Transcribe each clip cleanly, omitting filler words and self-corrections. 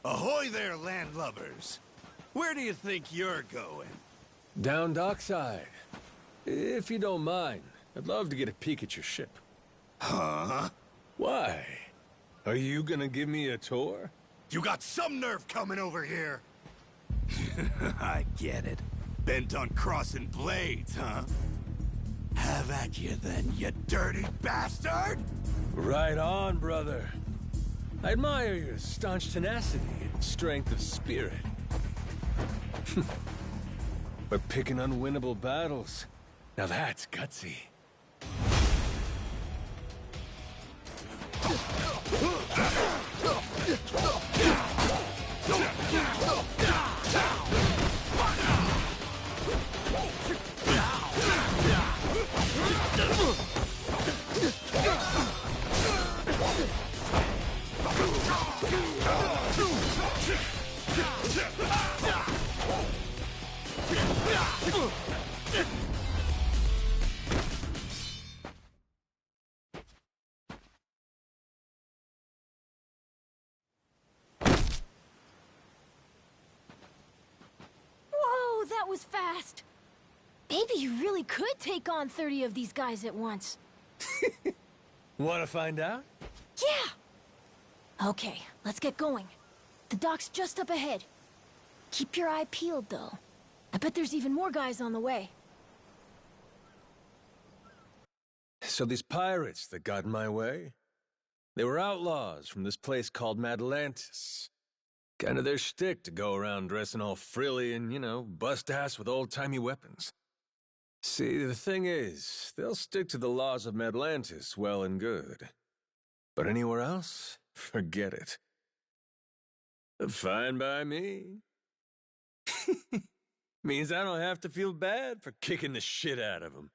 Ahoy there, landlubbers! Where do you think you're going? Down dockside. If you don't mind, I'd love to get a peek at your ship. Huh? Why? Are you gonna give me a tour? You got some nerve coming over here! I get it. Bent on crossing blades, huh? Have at you then, you dirty bastard! Right on, brother. I admire your staunch tenacity and strength of spirit. But picking unwinnable battles, now that's gutsy. Whoa, that was fast! Maybe you really could take on 30 of these guys at once. Wanna find out? Yeah! Okay, let's get going. The dock's just up ahead. Keep your eye peeled, though. I bet there's even more guys on the way. So these pirates that got in my way, they were outlaws from this place called Madlantis. Kind of their shtick to go around dressing all frilly and, you know, bust ass with old-timey weapons. See, the thing is, they'll stick to the laws of Madlantis well and good. But anywhere else, forget it. Fine by me. Means I don't have to feel bad for kicking the shit out of them.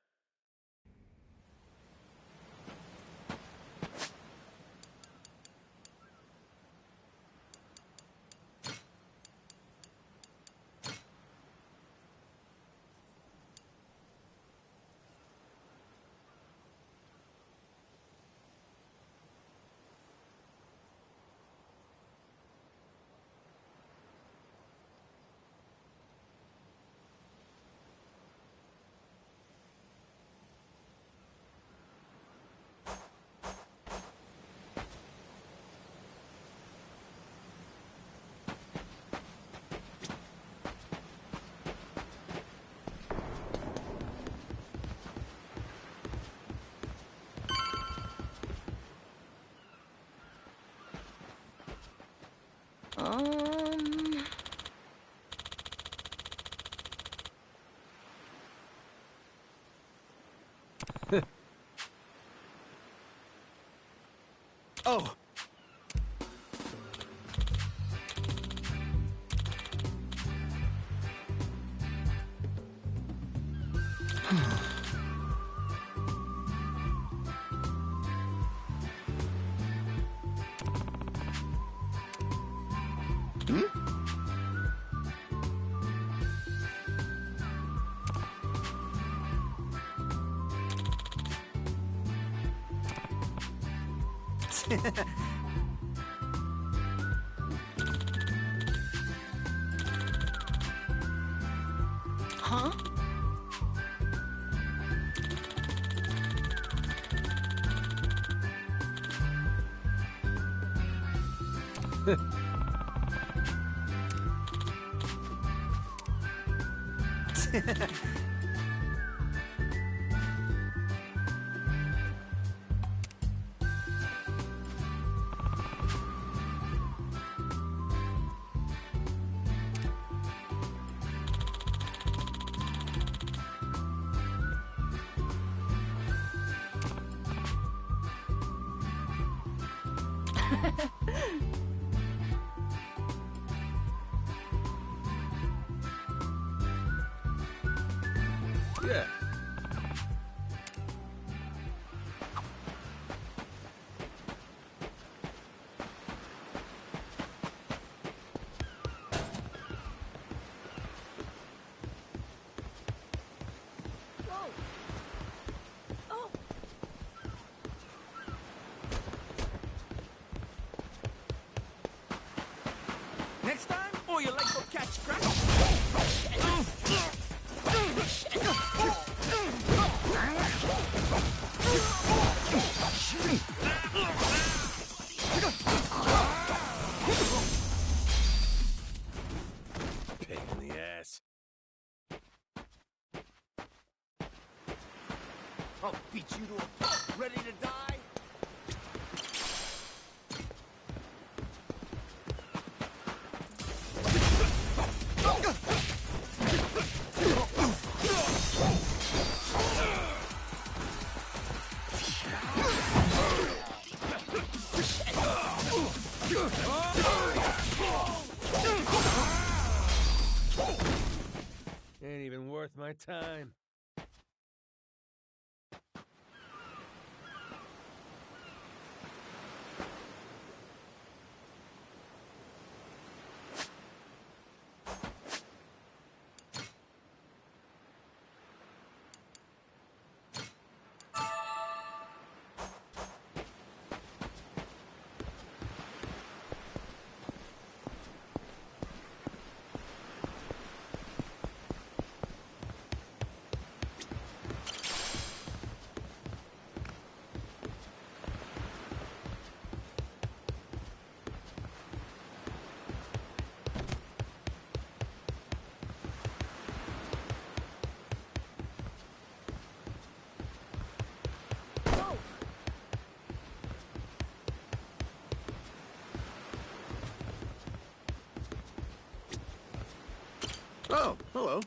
Oh! Huh? Yeah. I'll beat you to a pulp, ready to die? Ain't even worth my time. Oh, hello.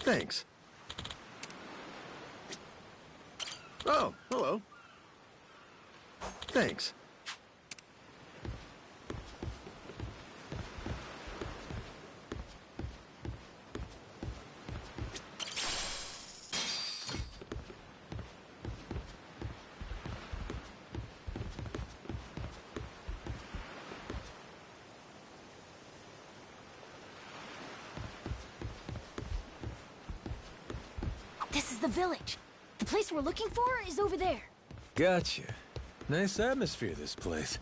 Thanks. Oh, hello. Thanks. This is the village. The place we're looking for is over there. Gotcha. Nice atmosphere, this place.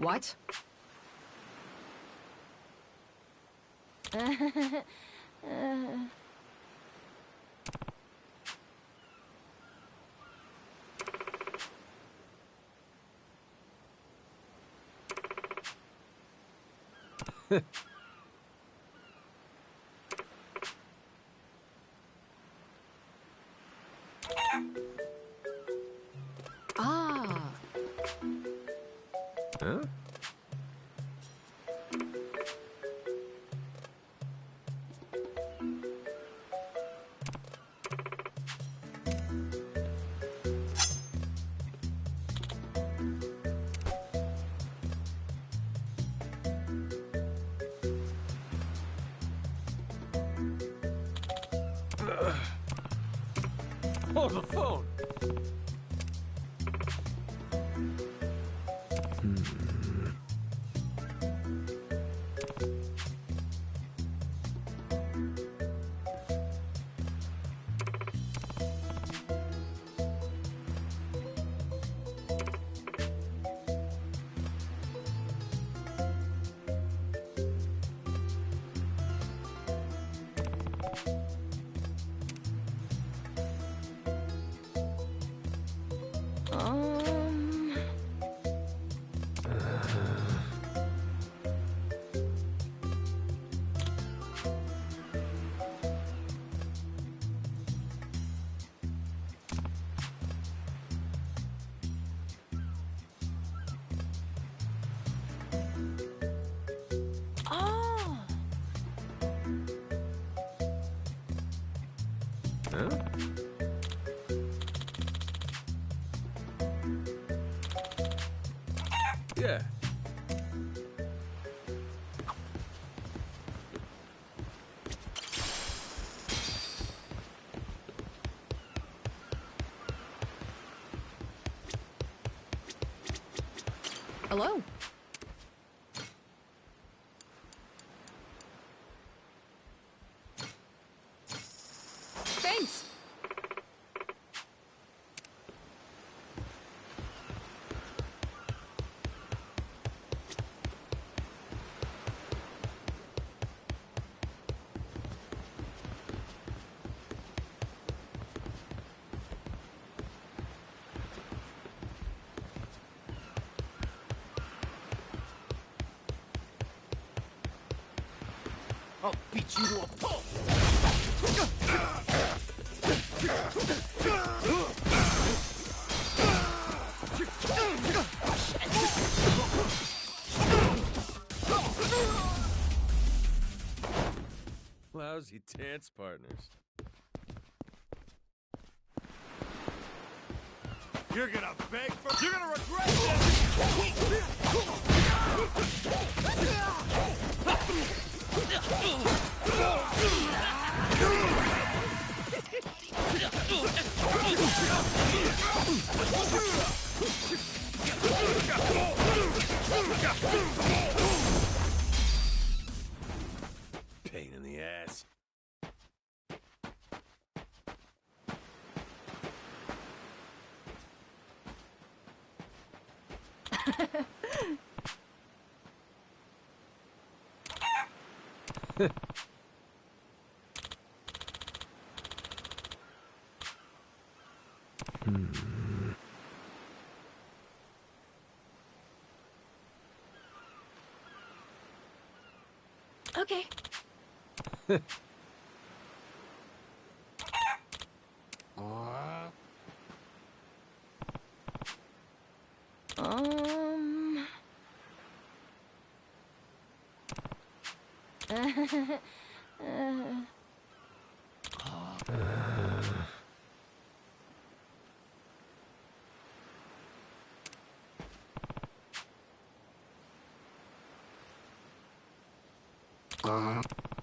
What? Ah. Huh? Oh, the phone! Um... Oh! Huh? Yeah. Hello? Thanks! I'll beat you to a pulp! Lousy dance partners. You're gonna beg for— You're gonna regret this! Pain in the ass. Okay. Um...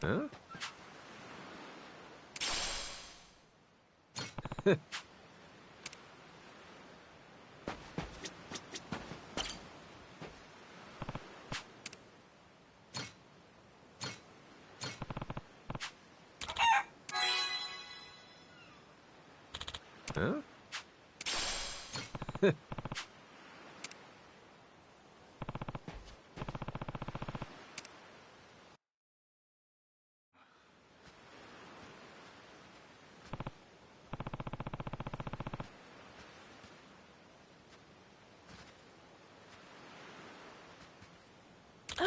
Huh? Huh?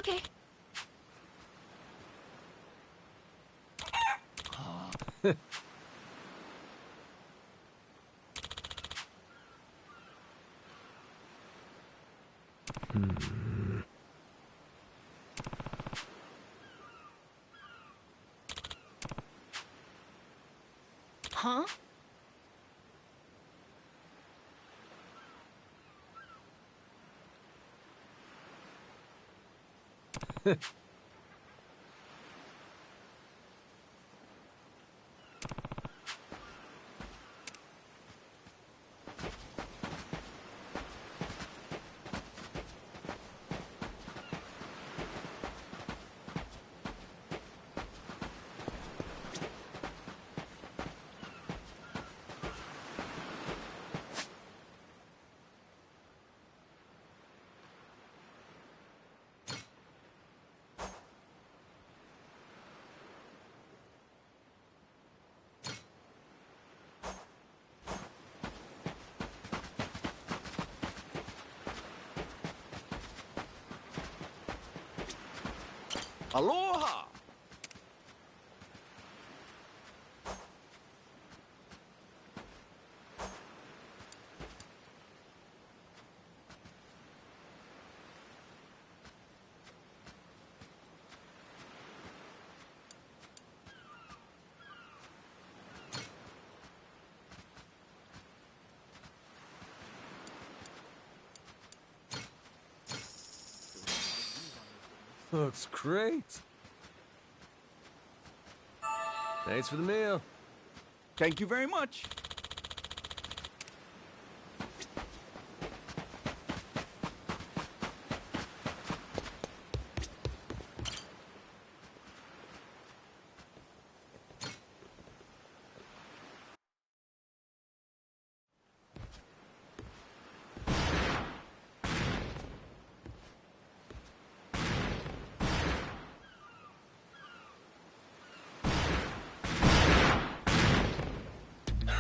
Okay. Huh? Aloha! Looks great. Thanks for the meal. Thank you very much.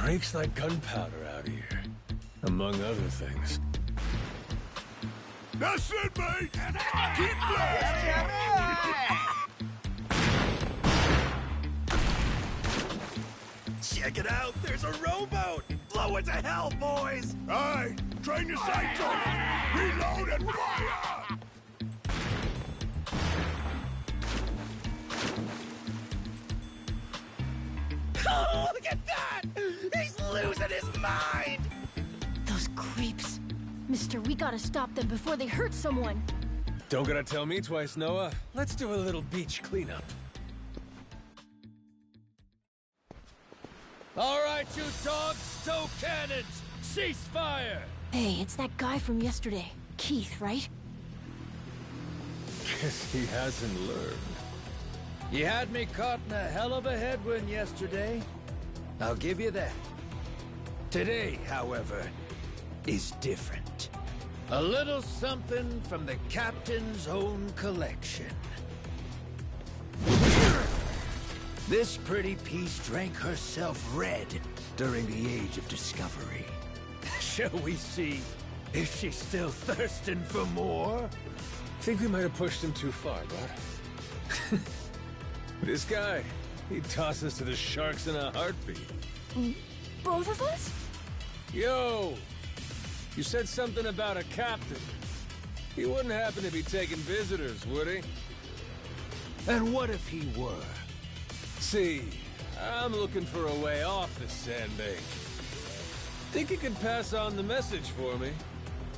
Reeks like gunpowder out here, among other things. That's it, mate! Keep blasting! Check it out! There's a rowboat! Blow it to hell, boys! Aye! Train your sights on it! Reload and fire! Oh, look at that! He's losing his mind! Those creeps. Mister, we gotta stop them before they hurt someone. Don't gotta tell me twice, Noah. Let's do a little beach cleanup. All right, you dogs, stow cannons! Cease fire! Hey, it's that guy from yesterday. Keith, right? Guess he hasn't learned. You had me caught in a hell of a headwind yesterday. I'll give you that. Today, however, is different. A little something from the captain's own collection. This pretty piece drank herself red during the Age of Discovery. Shall we see if she's still thirsting for more? Think we might have pushed him too far, bud. This guy, he'd toss us to the sharks in a heartbeat. Both of us? Yo! You said something about a captain. He wouldn't happen to be taking visitors, would he? And what if he were? See, I'm looking for a way off this sandbank. Think you could pass on the message for me?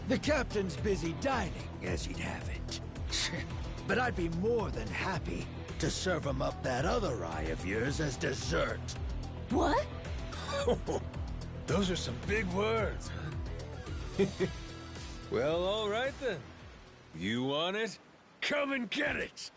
The captain's busy dining, as he'd have it. But I'd be more than happy to serve him up that other eye of yours as dessert. What? Those are some big words, huh? Well, all right then. You want it? Come and get it!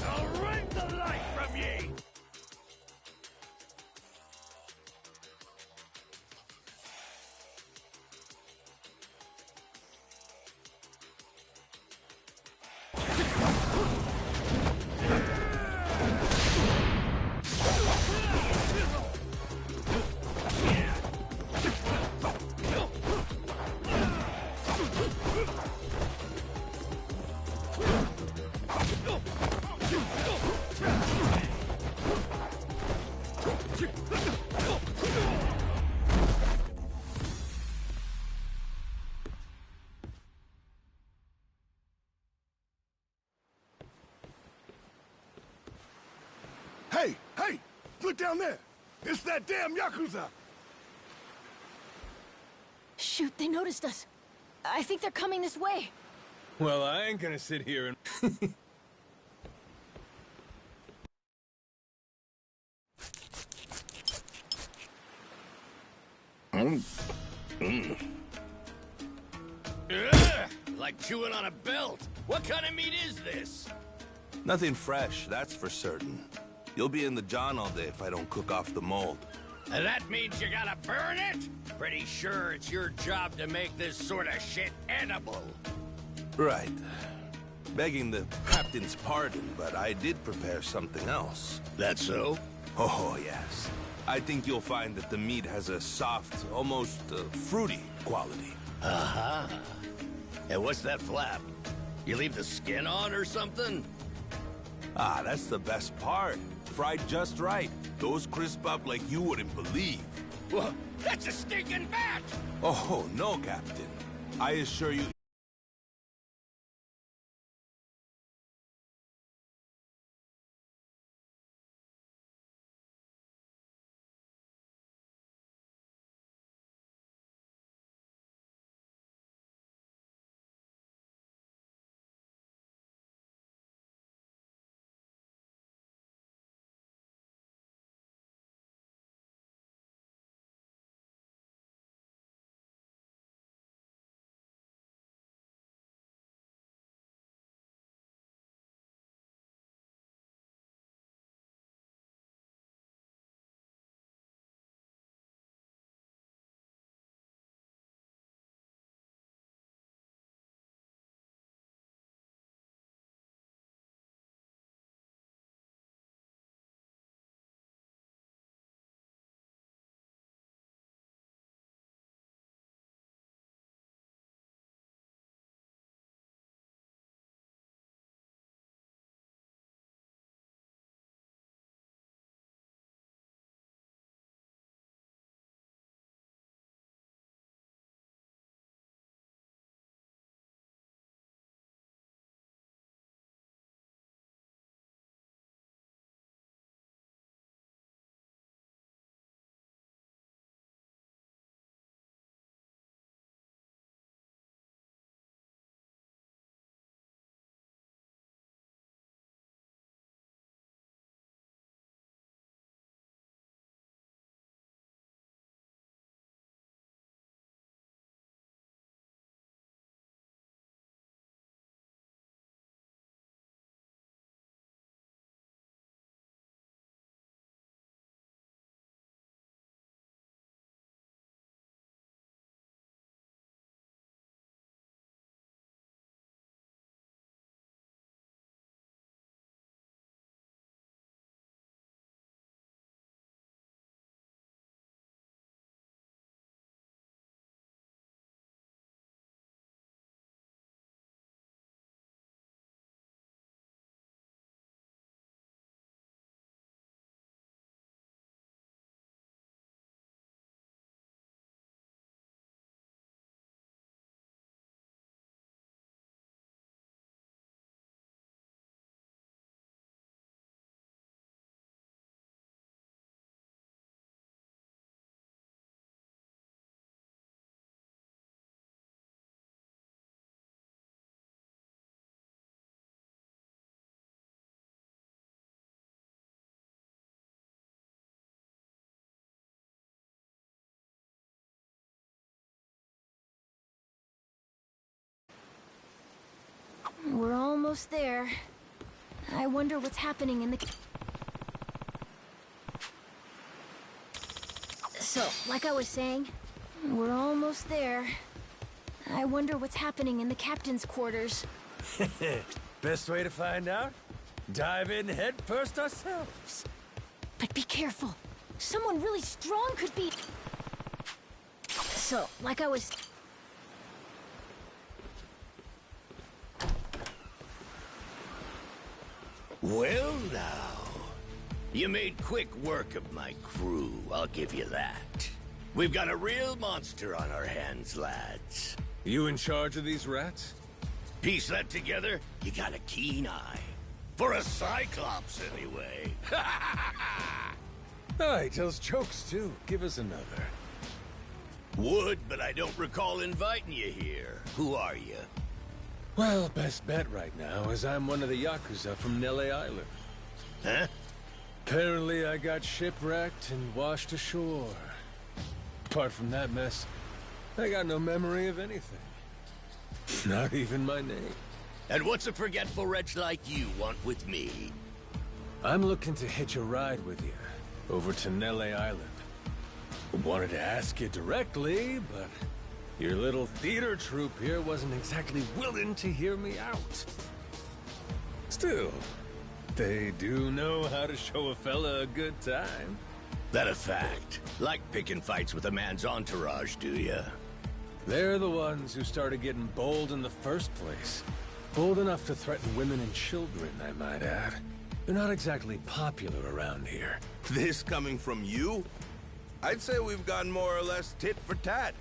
I'll wring the life from ye! Hey! Look down there! It's that damn Yakuza! Shoot, they noticed us. I think they're coming this way. Well, I ain't gonna sit here and... Ugh, like chewing on a belt. What kind of meat is this? Nothing fresh, that's for certain. You'll be in the John all day if I don't cook off the mold. And that means you gotta burn it? Pretty sure it's your job to make this sort of shit edible. Right. Begging the captain's pardon, but I did prepare something else. That so? Oh, yes. I think you'll find that the meat has a soft, almost fruity quality. Uh-huh. And what's that flap? You leave the skin on or something? Ah, that's the best part. Fried just right. Those crisp up like you wouldn't believe. Well, that's a stinking bat! Oh, no, Captain. I assure you... We're almost there. I wonder what's happening in the... So, like I was saying, we're almost there. I wonder what's happening in the captain's quarters. Best way to find out? Dive in head first ourselves. But be careful. Someone really strong could be... So, like I was... Well, now. You made quick work of my crew, I'll give you that. We've got a real monster on our hands, lads. You in charge of these rats? Piece that together, you got a keen eye. For a Cyclops, anyway. Oh, he tells jokes, too. Give us another. Would, but I don't recall inviting you here. Who are you? Well, best bet right now is I'm one of the Yakuza from Nele Island. Huh? Apparently I got shipwrecked and washed ashore. Apart from that mess, I got no memory of anything. Not even my name. And what's a forgetful wretch like you want with me? I'm looking to hitch a ride with you over to Nele Island. Wanted to ask you directly, but your little theater troupe here wasn't exactly willing to hear me out. Still, they do know how to show a fella a good time. That a fact? Like picking fights with a man's entourage, do ya? They're the ones who started getting bold in the first place. Bold enough to threaten women and children, I might add. They're not exactly popular around here. This coming from you? I'd say we've gone more or less tit for tat.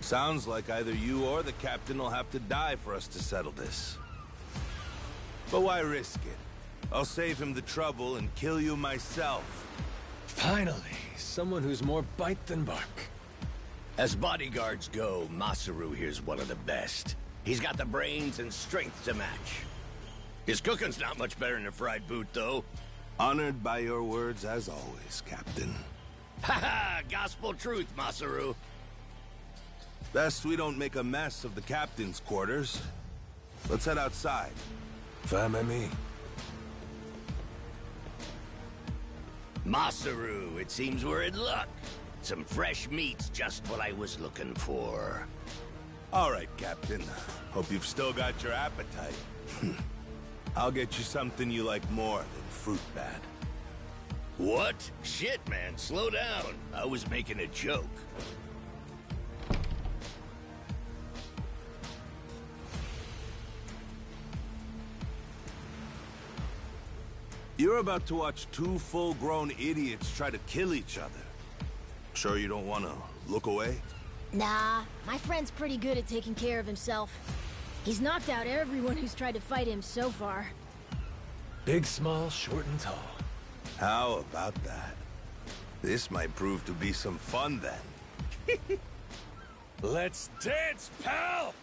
Sounds like either you or the captain will have to die for us to settle this. But why risk it? I'll save him the trouble and kill you myself. Finally, someone who's more bite than bark. As bodyguards go, Masaru here's one of the best. He's got the brains and strength to match. His cooking's not much better than a fried boot, though. Honored by your words as always, Captain. Haha, gospel truth, Masaru. Best we don't make a mess of the captain's quarters. Let's head outside. Fine by me. Masaru, it seems we're in luck. Some fresh meat's just what I was looking for. All right, Captain. Hope you've still got your appetite. I'll get you something you like more than fruit bat. What? Shit, man, slow down. I was making a joke. You're about to watch two full-grown idiots try to kill each other. Sure you don't want to look away? Nah, my friend's pretty good at taking care of himself. He's knocked out everyone who's tried to fight him so far. Big, small, short, and tall. How about that? This might prove to be some fun then. Let's dance, pal!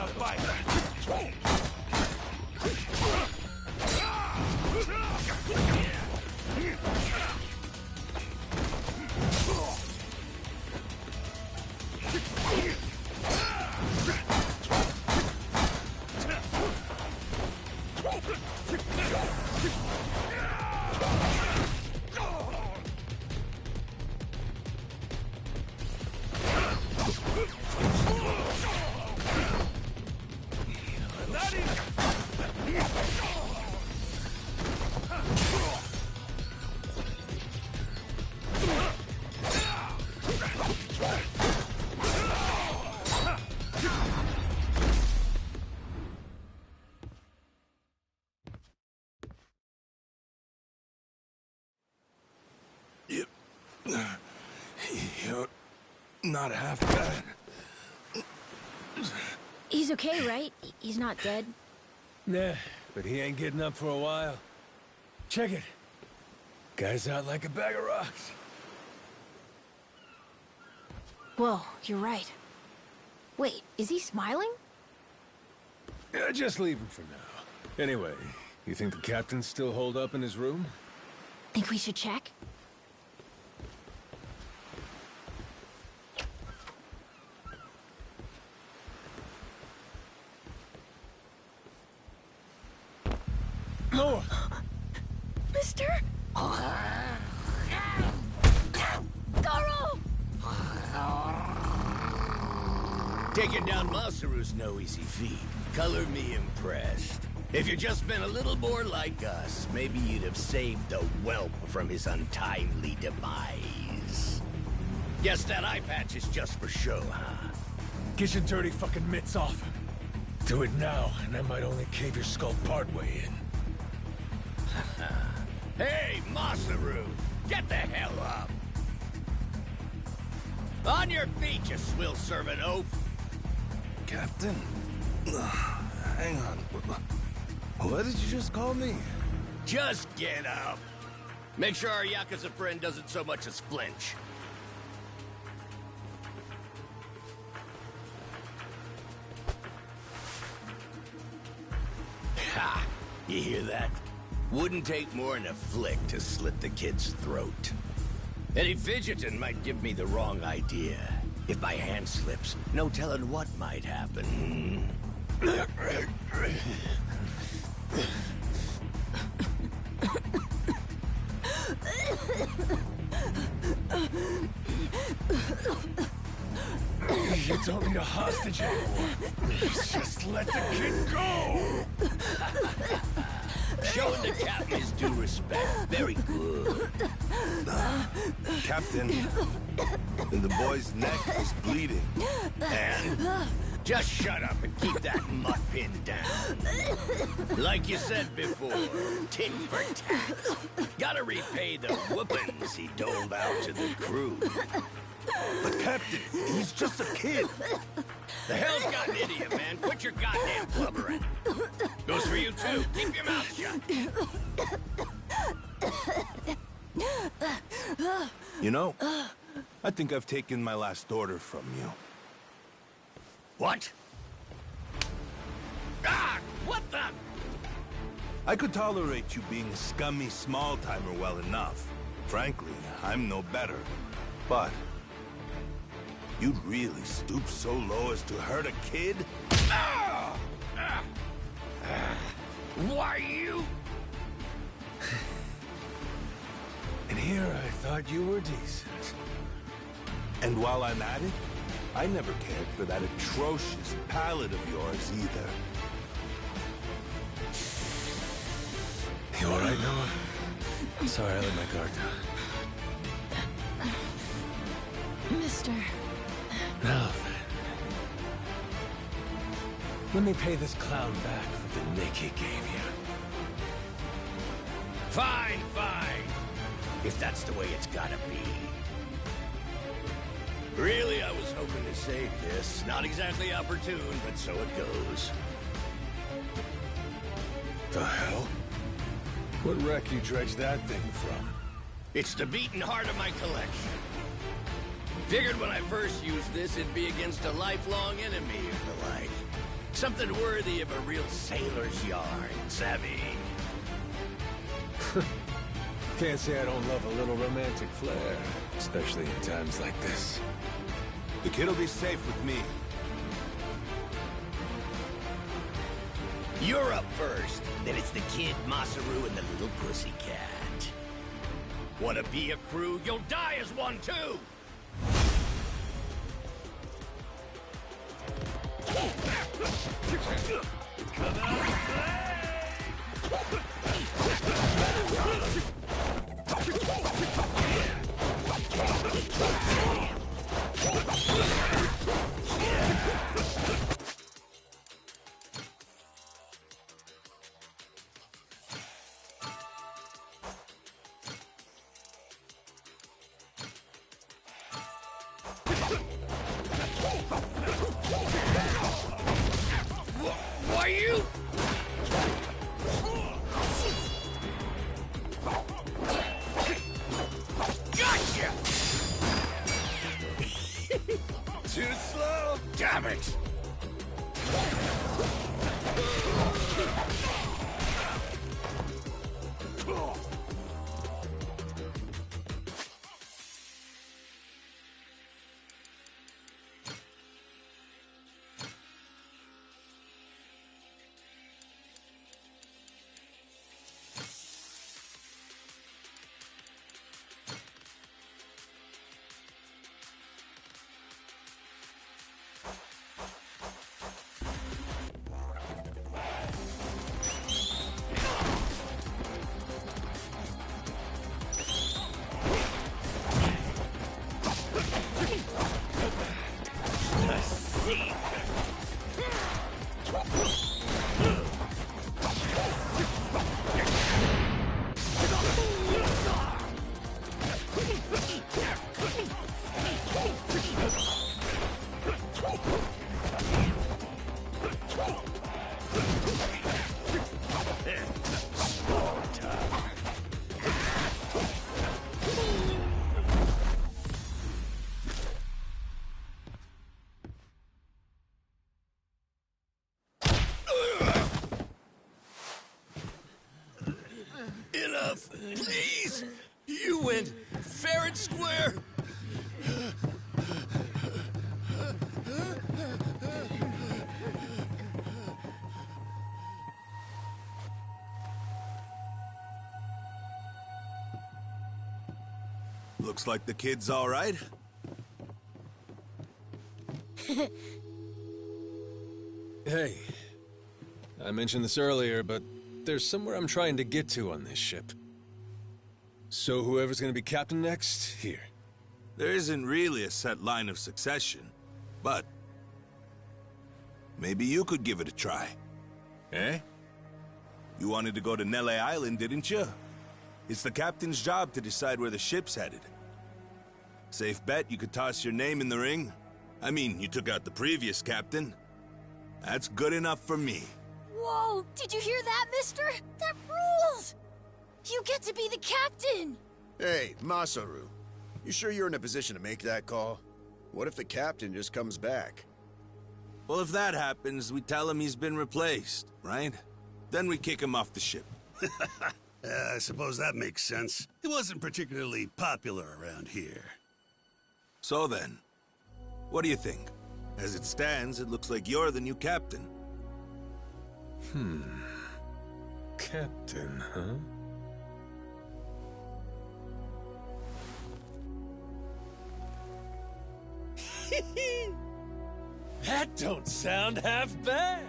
a bite. You're not half bad. He's okay, right? He's not dead? Nah, but he ain't getting up for a while. Check it. Guy's out like a bag of rocks. Whoa, you're right. Wait, is he smiling? Yeah, just leave him for now. Anyway, you think the captain's still holed up in his room? Think we should check? No! Mister? Garo! Taking down Masaru's no easy feat. Color me impressed. If you'd just been a little more like us, maybe you'd have saved the whelp from his untimely demise. Guess that eye patch is just for show, huh? Get your dirty fucking mitts off. Do it now, and I might only cave your skull partway in. Hey, Masaru! Get the hell up! On your feet, you swill-serving oaf! Captain? Hang on. What did you just call me? Just get up! Make sure our Yakuza friend doesn't so much as flinch. Ha! You hear that? Wouldn't take more than a flick to slit the kid's throat. Any fidgeting might give me the wrong idea. If my hand slips, no telling what might happen. You don't need a hostage anymore. Just let the kid go! Showing the captain his due respect. Very good. Captain, the boy's neck is bleeding. And just shut up and keep that mutt pinned down. Like you said before, tit for tat. Gotta repay the whoopings he doled out to the crew. But Captain, he's just a kid. The hell's gotten into you, man? Quit your goddamn blubbering. Goes for you, too. Keep your mouth shut. You know, I think I've taken my last order from you. What? Ah! What the? I could tolerate you being a scummy small-timer well enough. Frankly, I'm no better. But you'd really stoop so low as to hurt a kid? Why you? And here I thought you were decent. And while I'm at it, I never cared for that atrocious palate of yours either. You all right, Noah? I'm sorry I let my guard down. Mister... Now then. Let me pay this clown back for the nick he gave you. Fine, fine. If that's the way it's gotta be. Really, I was hoping to save this. Not exactly opportune, but so it goes. The hell? What wreck you dredged that thing from? It's the beating heart of my collection. Figured when I first used this, it'd be against a lifelong enemy or the like. Something worthy of a real sailor's yarn, savvy? Can't say I don't love a little romantic flair, especially in times like this. The kid'll be safe with me. You're up first. Then it's the kid, Masaru, and the little pussycat. Wanna be a crew? You'll die as one, too! Why you? Gotcha! Too slow! Damn it! Enough, please! You went fair and square! Looks like the kid's all right. Hey, I mentioned this earlier, but there's somewhere I'm trying to get to on this ship. So whoever's gonna be captain next, here. There isn't really a set line of succession, but maybe you could give it a try. Eh? You wanted to go to Nele Island, didn't you? It's the captain's job to decide where the ship's headed. Safe bet you could toss your name in the ring. I mean, you took out the previous captain. That's good enough for me. Whoa! Did you hear that, mister? That rules! You get to be the captain! Hey, Masaru. You sure you're in a position to make that call? What if the captain just comes back? Well, if that happens, we tell him he's been replaced, right? Then we kick him off the ship. I suppose that makes sense. He wasn't particularly popular around here. So then, what do you think? As it stands, it looks like you're the new captain. Captain, huh? That don't sound half bad.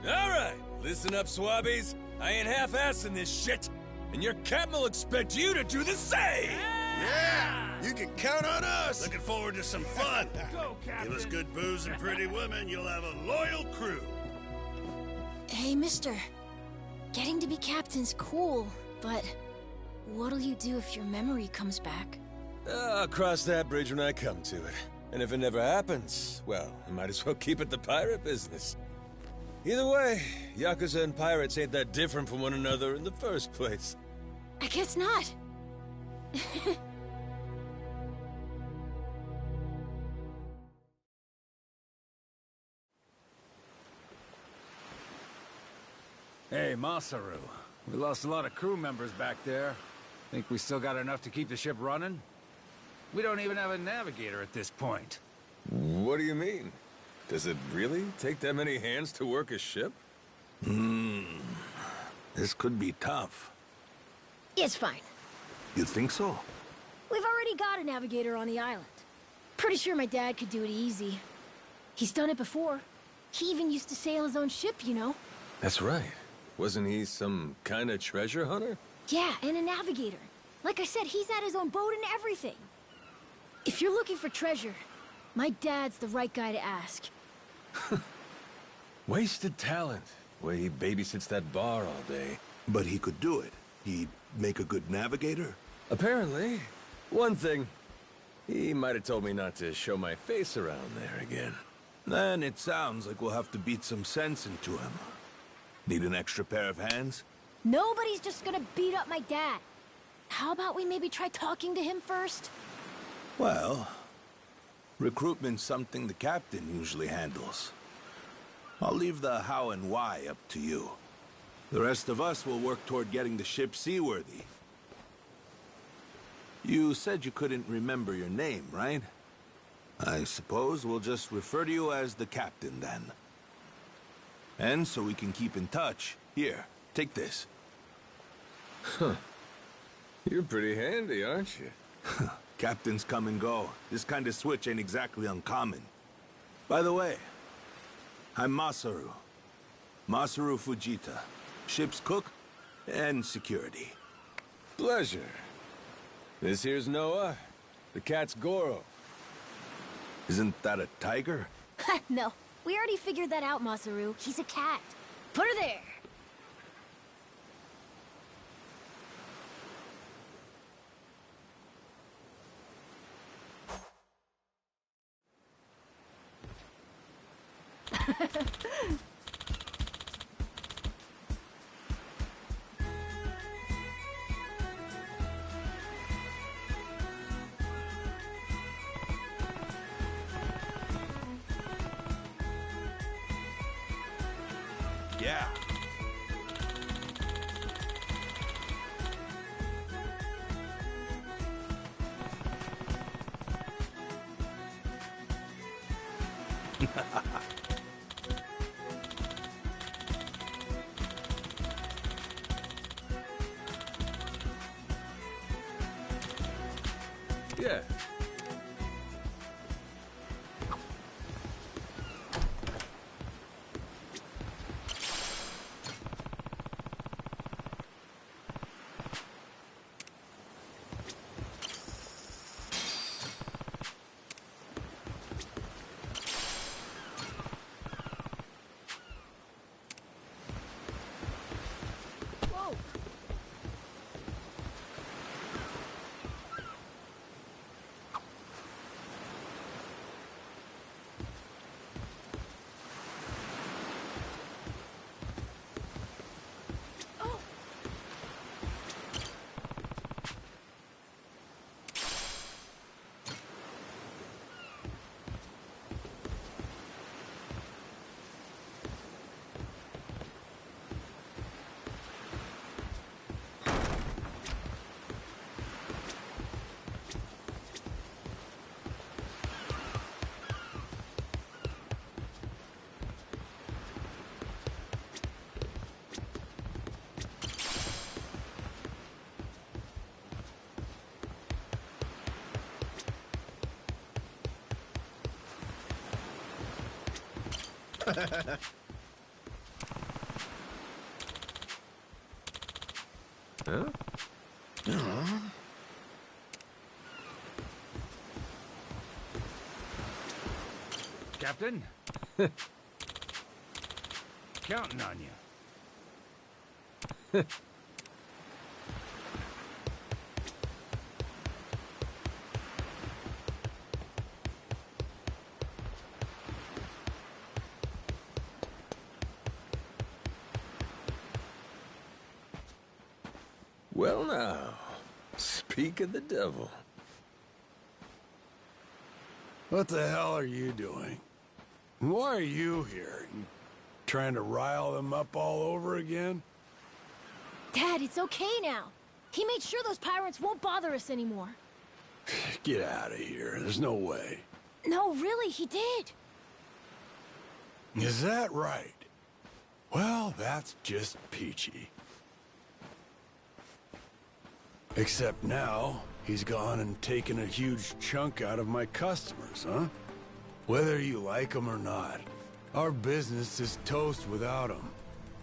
All right, listen up, swabbies. I ain't half-assing this shit, and your captain will expect you to do the same. Yeah! You can count on us! Looking forward to some fun. Go, Captain! Give us good booze and pretty women, you'll have a loyal crew. Hey, mister. Getting to be captain's cool, but what'll you do if your memory comes back? I'll cross that bridge when I come to it. And if it never happens, well, I might as well keep it the pirate business. Either way, Yakuza and pirates ain't that different from one another in the first place. I guess not. Hey, Masaru. We lost a lot of crew members back there. Think we still got enough to keep the ship running? We don't even have a navigator at this point. What do you mean? Does it really take that many hands to work a ship? This could be tough. It's fine. You think so? We've already got a navigator on the island. Pretty sure my dad could do it easy. He's done it before. He even used to sail his own ship, you know? That's right. Wasn't he some kind of treasure hunter? Yeah, and a navigator. Like I said, he's had his own boat and everything. If you're looking for treasure, my dad's the right guy to ask. Wasted talent. Way he babysits that bar all day. But he could do it. He'd make a good navigator? Apparently. One thing. He might have told me not to show my face around there again. Then it sounds like we'll have to beat some sense into him. Need an extra pair of hands? Nobody's just gonna beat up my dad. How about we maybe try talking to him first? Well, recruitment's something the captain usually handles. I'll leave the how and why up to you. The rest of us will work toward getting the ship seaworthy. You said you couldn't remember your name, right? I suppose we'll just refer to you as the captain, then. And so we can keep in touch, here, take this. Huh. You're pretty handy, aren't you? Captains come and go. This kind of switch ain't exactly uncommon. By the way, I'm Masaru. Masaru Fujita. Ship's cook and security. Pleasure. This here's Noah. The cat's Goro. Isn't that a tiger? No, we already figured that out, Masaru. He's a cat. Put her there. Yeah. Yeah. Huh? Captain? Counting on you. Well now, speak of the devil. What the hell are you doing? Why are you here? trying to rile them up all over again? Dad, it's okay now. He made sure those pirates won't bother us anymore. Get out of here. There's no way. No, really, he did. Is that right? Well, that's just peachy. Except now, he's gone and taken a huge chunk out of my customers, huh? Whether you like them or not, our business is toast without him.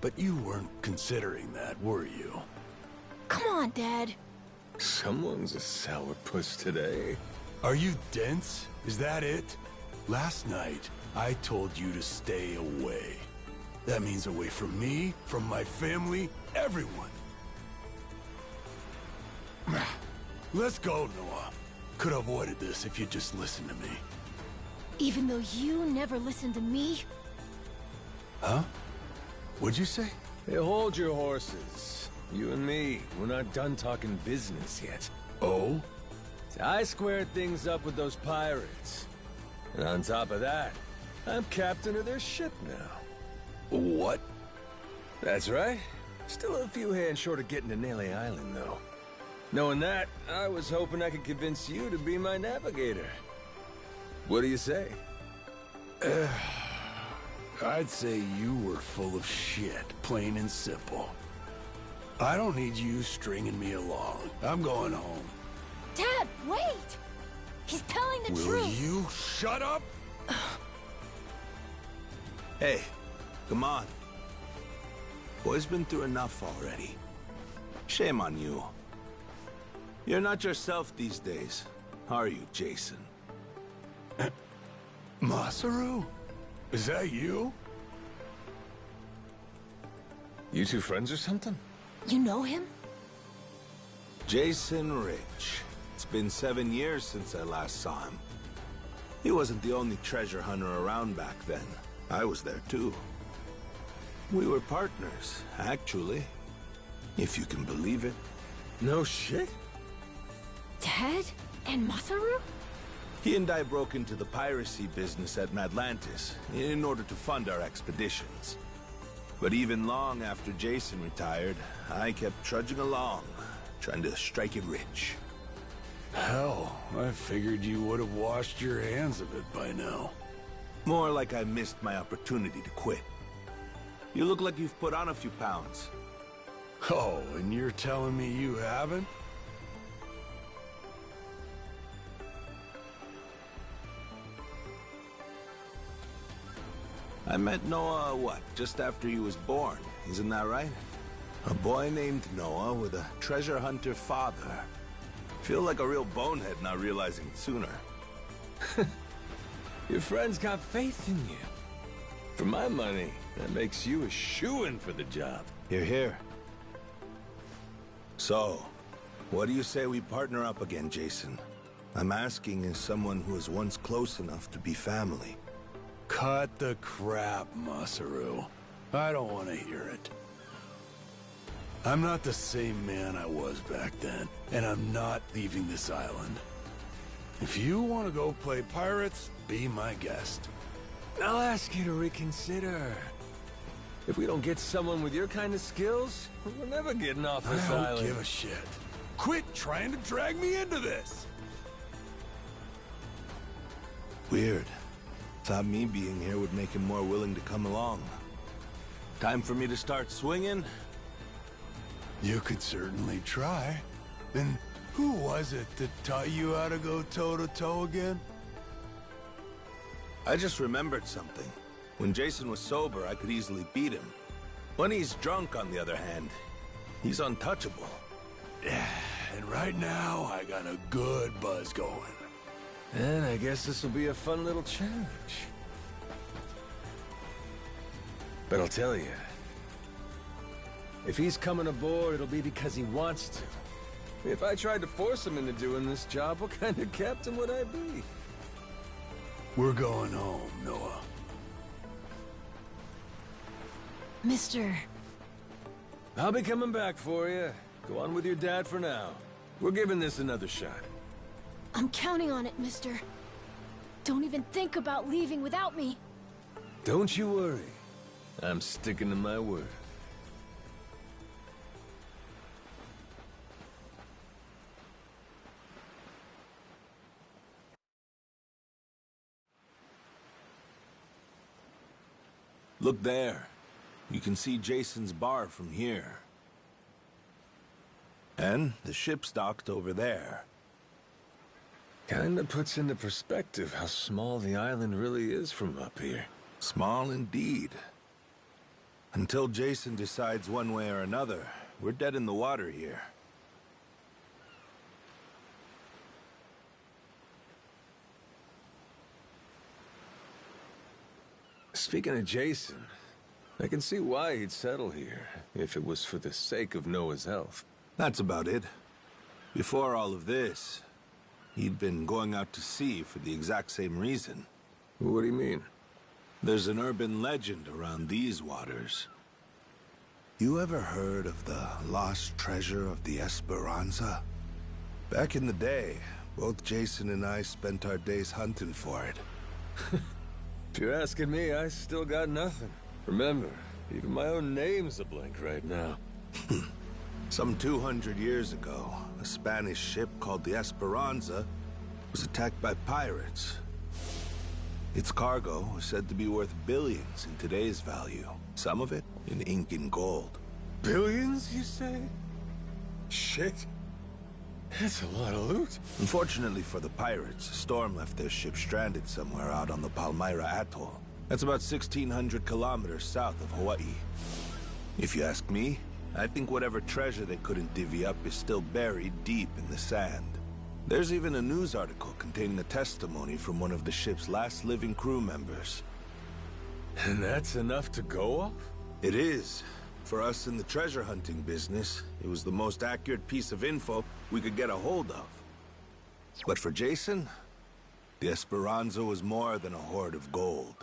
But you weren't considering that, were you? Come on, Dad. Someone's a sourpuss today. Are you dense? Is that it? Last night, I told you to stay away. That means away from me, from my family, everyone. Let's go, Noah. Could have avoided this if you'd just listened to me. Even though you never listened to me? Huh? What'd you say? Hey, hold your horses. You and me, we're not done talking business yet. Oh? I squared things up with those pirates. And on top of that, I'm captain of their ship now. What? That's right. Still a few hands short of getting to Nelly Island, though. Knowing that, I was hoping I could convince you to be my navigator. What do you say? I'd say you were full of shit, plain and simple. I don't need you stringing me along. I'm going home. Dad, wait! He's telling the Will truth. you shut up? Hey, come on. Boy's been through enough already. Shame on you. You're not yourself these days, are you, Jason? Masaru? Is that you? You two friends or something? You know him? Jason Rich. It's been 7 years since I last saw him. He wasn't the only treasure hunter around back then. I was there too. We were partners, actually. If you can believe it. No shit? Dad? And Masaru? He and I broke into the piracy business at Madlantis in order to fund our expeditions. But even long after Jason retired, I kept trudging along, trying to strike it rich. Hell, I figured you would have washed your hands of it by now. More like I missed my opportunity to quit. You look like you've put on a few pounds. Oh, and you're telling me you haven't? I met Noah, what, just after he was born, isn't that right? A boy named Noah with a treasure hunter father. Feel like a real bonehead not realizing it sooner. Your friend's got faith in you. For my money, that makes you a shoo-in for the job. You're here. So, what do you say we partner up again, Jason? I'm asking as someone who was once close enough to be family. Cut the crap, Masaru. I don't want to hear it. I'm not the same man I was back then, and I'm not leaving this island. If you want to go play pirates, be my guest. I'll ask you to reconsider. If we don't get someone with your kind of skills, we're never getting off this I island. don't give a shit. Quit trying to drag me into this! Weird. Thought me being here would make him more willing to come along. Time for me to start swinging? You could certainly try. And who was it that taught you how to go toe-to-toe again? I just remembered something. When Jason was sober, I could easily beat him. When he's drunk, on the other hand, he's untouchable. Yeah, and right now, I got a good buzz going. And I guess this will be a fun little challenge. But I'll tell you, if he's coming aboard, it'll be because he wants to. If I tried to force him into doing this job, what kind of captain would I be? We're going home, Noah. Mister... I'll be coming back for you. Go on with your dad for now. We're giving this another shot. I'm counting on it, mister. Don't even think about leaving without me. Don't you worry. I'm sticking to my word. Look there. You can see Jason's bar from here. And the ship's docked over there. Kinda puts into perspective how small the island really is from up here. Small indeed. Until Jason decides one way or another, we're dead in the water here. Speaking of Jason, I can see why he'd settle here, if it was for the sake of Noah's health. That's about it. Before all of this, he'd been going out to sea for the exact same reason. What do you mean? There's an urban legend around these waters. You ever heard of the lost treasure of the Esperanza? Back in the day, both Jason and I spent our days hunting for it. If you're asking me, I still got nothing. Remember, even my own name's a blank right now. Some 200 years ago, a Spanish ship called the Esperanza was attacked by pirates. Its cargo was said to be worth billions in today's value, some of it in ink and gold. Billions, you say? Shit. That's a lot of loot. Unfortunately for the pirates, a storm left their ship stranded somewhere out on the Palmyra Atoll. That's about 1,600 kilometers south of Hawaii. If you ask me, I think whatever treasure they couldn't divvy up is still buried deep in the sand. There's even a news article containing a testimony from one of the ship's last living crew members. And that's enough to go off? It is. For us in the treasure hunting business, it was the most accurate piece of info we could get a hold of. But for Jason, the Esperanza was more than a hoard of gold.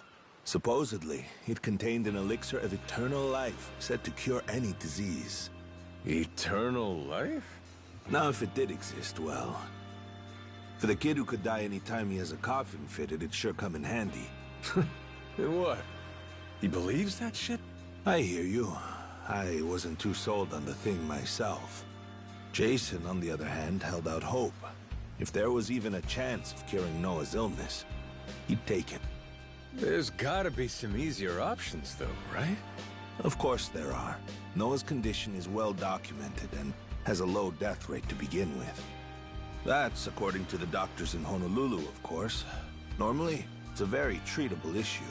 Supposedly, it contained an elixir of eternal life, said to cure any disease. Eternal life? Now, if it did exist, well... For the kid who could die any time he has a coffin fitted, it'd sure come in handy. And what? He believes that shit? I hear you. I wasn't too sold on the thing myself. Jason, on the other hand, held out hope. If there was even a chance of curing Noah's illness, he'd take it. There's gotta be some easier options, though, right? Of course there are. Noah's condition is well documented and has a low death rate to begin with. That's according to the doctors in Honolulu, of course. Normally, it's a very treatable issue.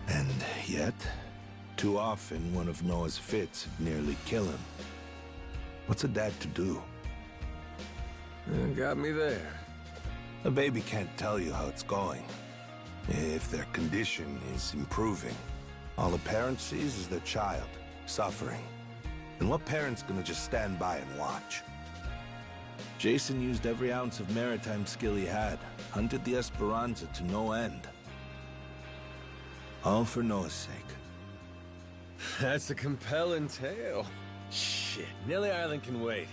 And yet, too often one of Noah's fits would nearly kill him. What's a dad to do? Got me there. A baby can't tell you how it's going. If their condition is improving, all a parent sees is their child suffering. And what parent's gonna just stand by and watch? Jason used every ounce of maritime skill he had, hunted the Esperanza to no end. All for Noah's sake. That's a compelling tale. Shit, Nelly Island can wait.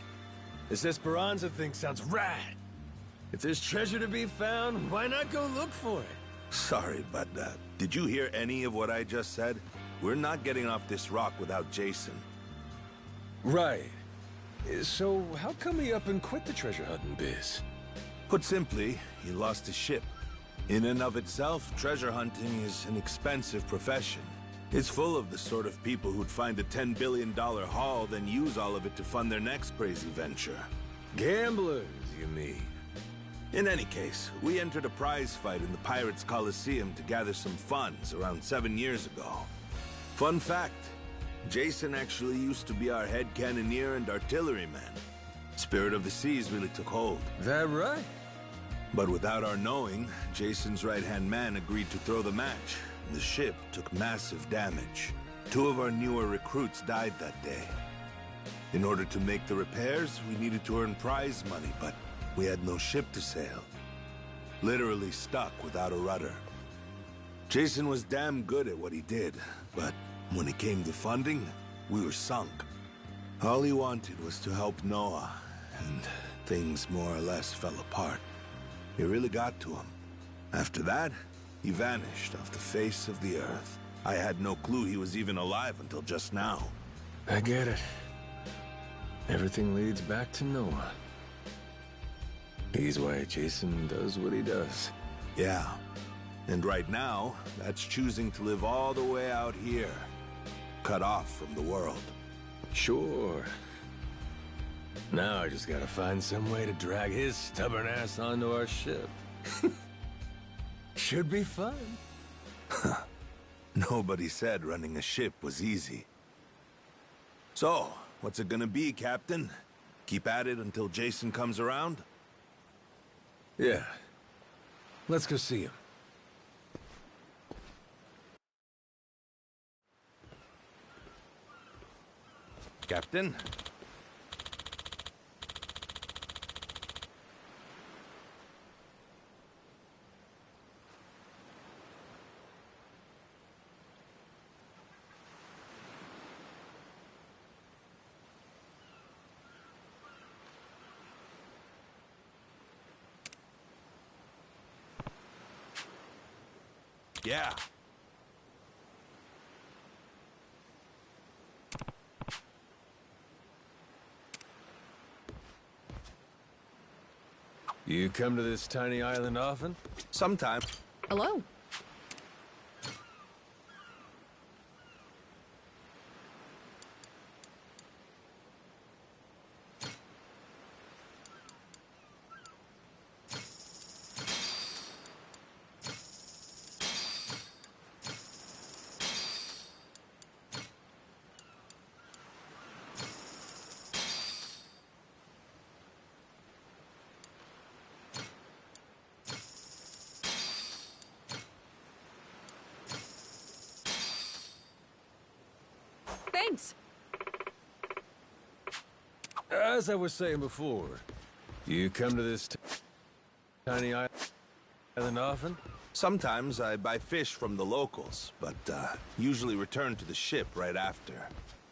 This Esperanza thing sounds rad. If there's treasure to be found, why not go look for it? Sorry, but did you hear any of what I just said? We're not getting off this rock without Jason. Right. So how come he up and quit the treasure hunting biz? Put simply, he lost his ship. In and of itself, treasure hunting is an expensive profession. It's full of the sort of people who'd find a $10 billion haul, then use all of it to fund their next crazy venture. Gamblers, you mean? In any case, we entered a prize fight in the Pirates Coliseum to gather some funds around 7 years ago. Fun fact, Jason actually used to be our head cannoneer and artilleryman. Spirit of the Seas really took hold. That right? But without our knowing, Jason's right-hand man agreed to throw the match. The ship took massive damage. 2 of our newer recruits died that day. In order to make the repairs, we needed to earn prize money, but we had no ship to sail. Literally stuck without a rudder. Jason was damn good at what he did, but when it came to funding, we were sunk. All he wanted was to help Noah, and things more or less fell apart. It really got to him. After that, he vanished off the face of the earth. I had no clue he was even alive until just now. I get it. Everything leads back to Noah. He's why Jason does what he does. Yeah. And right now, that's choosing to live all the way out here, cut off from the world. Sure. Now I just gotta find some way to drag his stubborn ass onto our ship. Should be fun. Nobody said running a ship was easy. So, what's it gonna be, Captain? Keep at it until Jason comes around? Yeah. Let's go see him. Captain? Yeah. You come to this tiny island often? Sometime. Hello. Thanks. As I was saying before, you come to this tiny island often? Sometimes I buy fish from the locals, but usually return to the ship right after.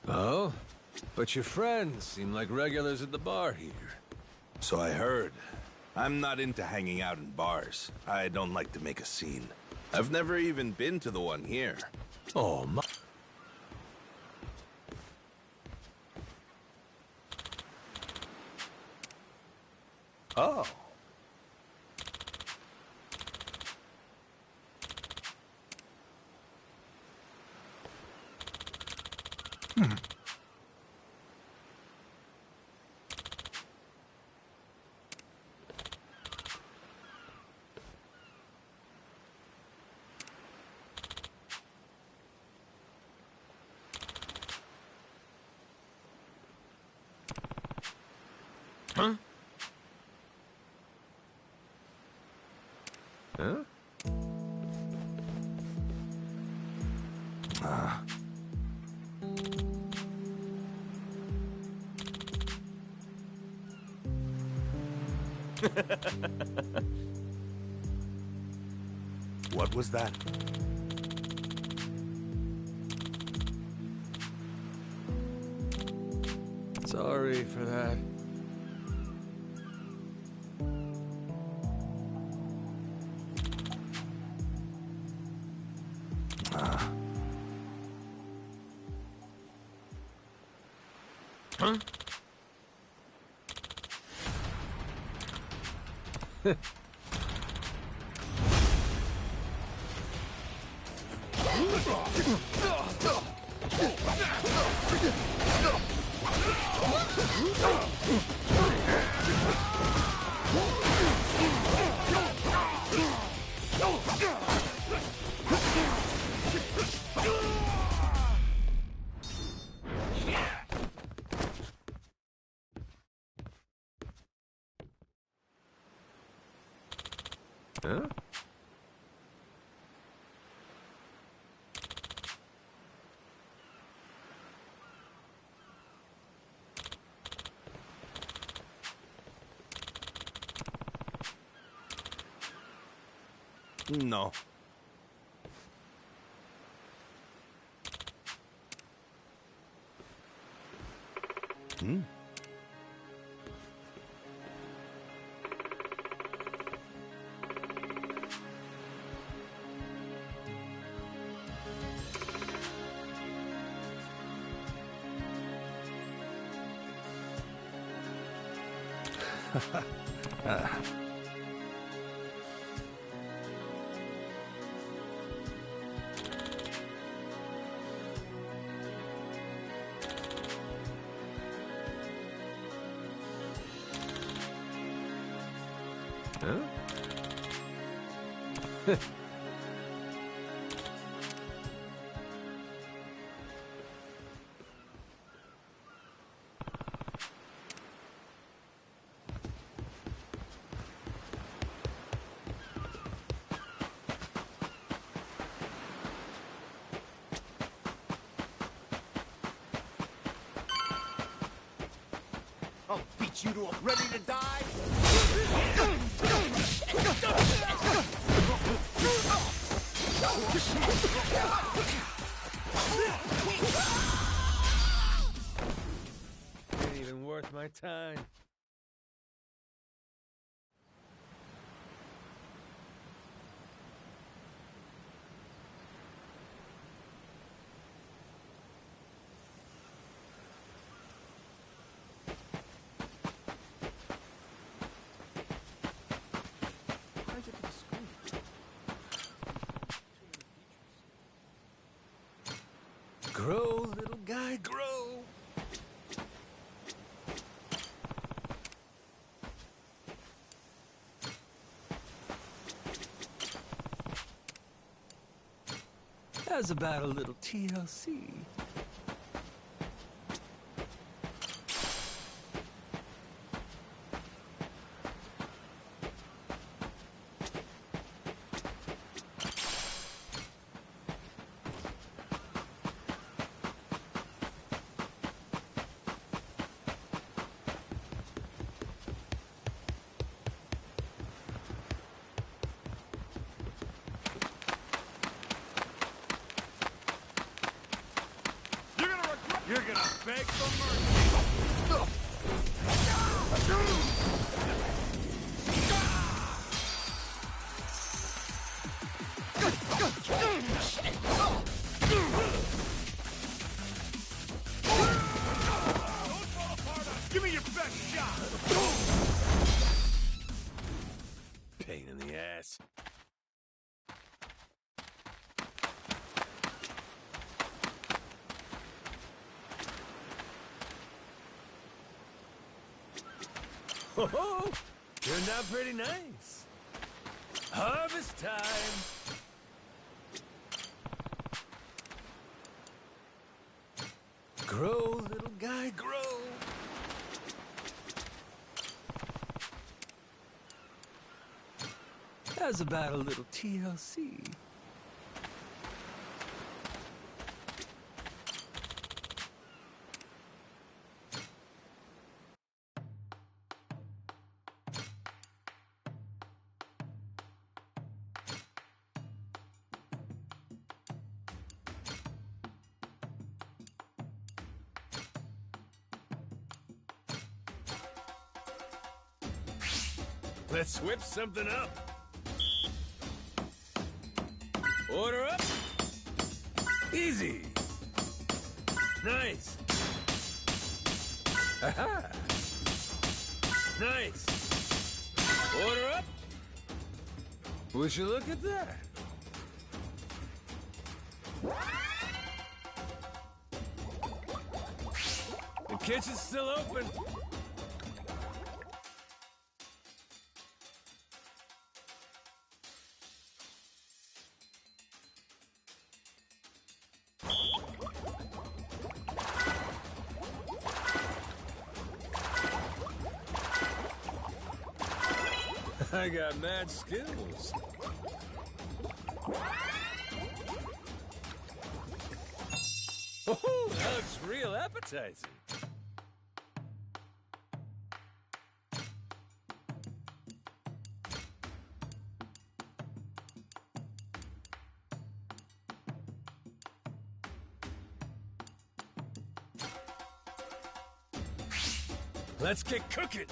Oh? But your friends seem like regulars at the bar here. So I heard. I'm not into hanging out in bars. I don't like to make a scene. I've never even been to the one here. Oh, my... Oh. Huh? Huh? What was that? Sorry for that. Huh? Huh? No. Hmm? Huh? I'll beat you to a ready to die. Ain't even worth my time. Grow, little guy, grow. How's about a little TLC? You're gonna beg for mercy. Give me your best shot. Pain in the ass. Oh, turned out pretty nice. Harvest time. Grow, little guy, grow. How's about a little TLC? Let's whip something up. Order up. Easy. Nice. Aha. Nice. Order up. Would you look at that? The kitchen's still open. I got mad skills. Oh, that looks real appetizing. Let's get cooking.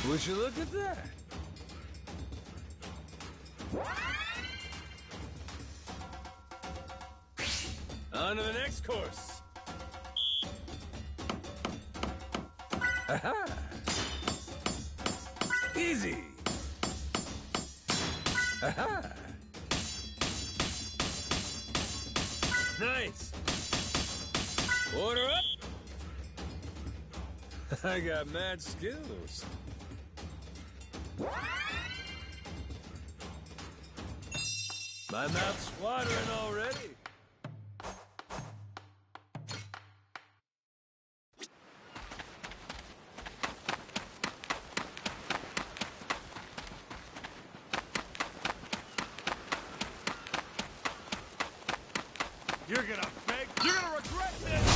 Would you look at that? On to the next course. Aha! Easy. Aha! Nice. Order up. I got mad skills. My mouth's watering already. You're gonna beg. You're gonna regret this.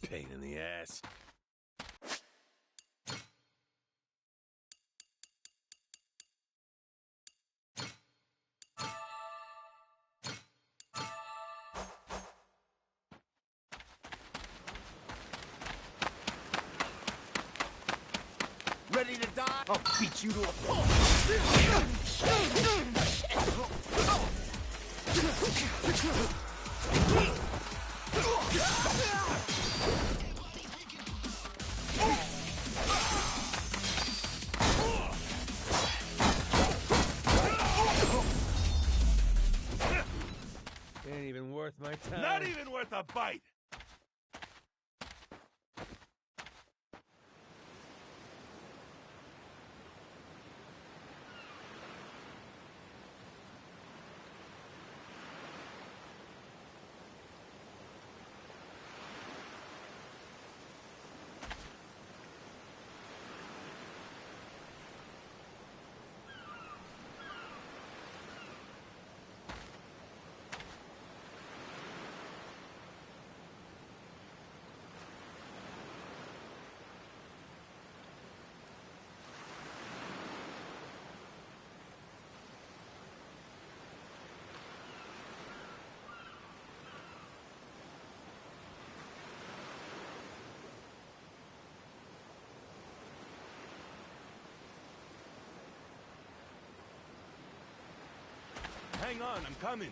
Pain in the ass. Ready to die? I'll beat you to a pulp. Ain't even worth my time. Not even worth a bite. Hang on, I'm coming.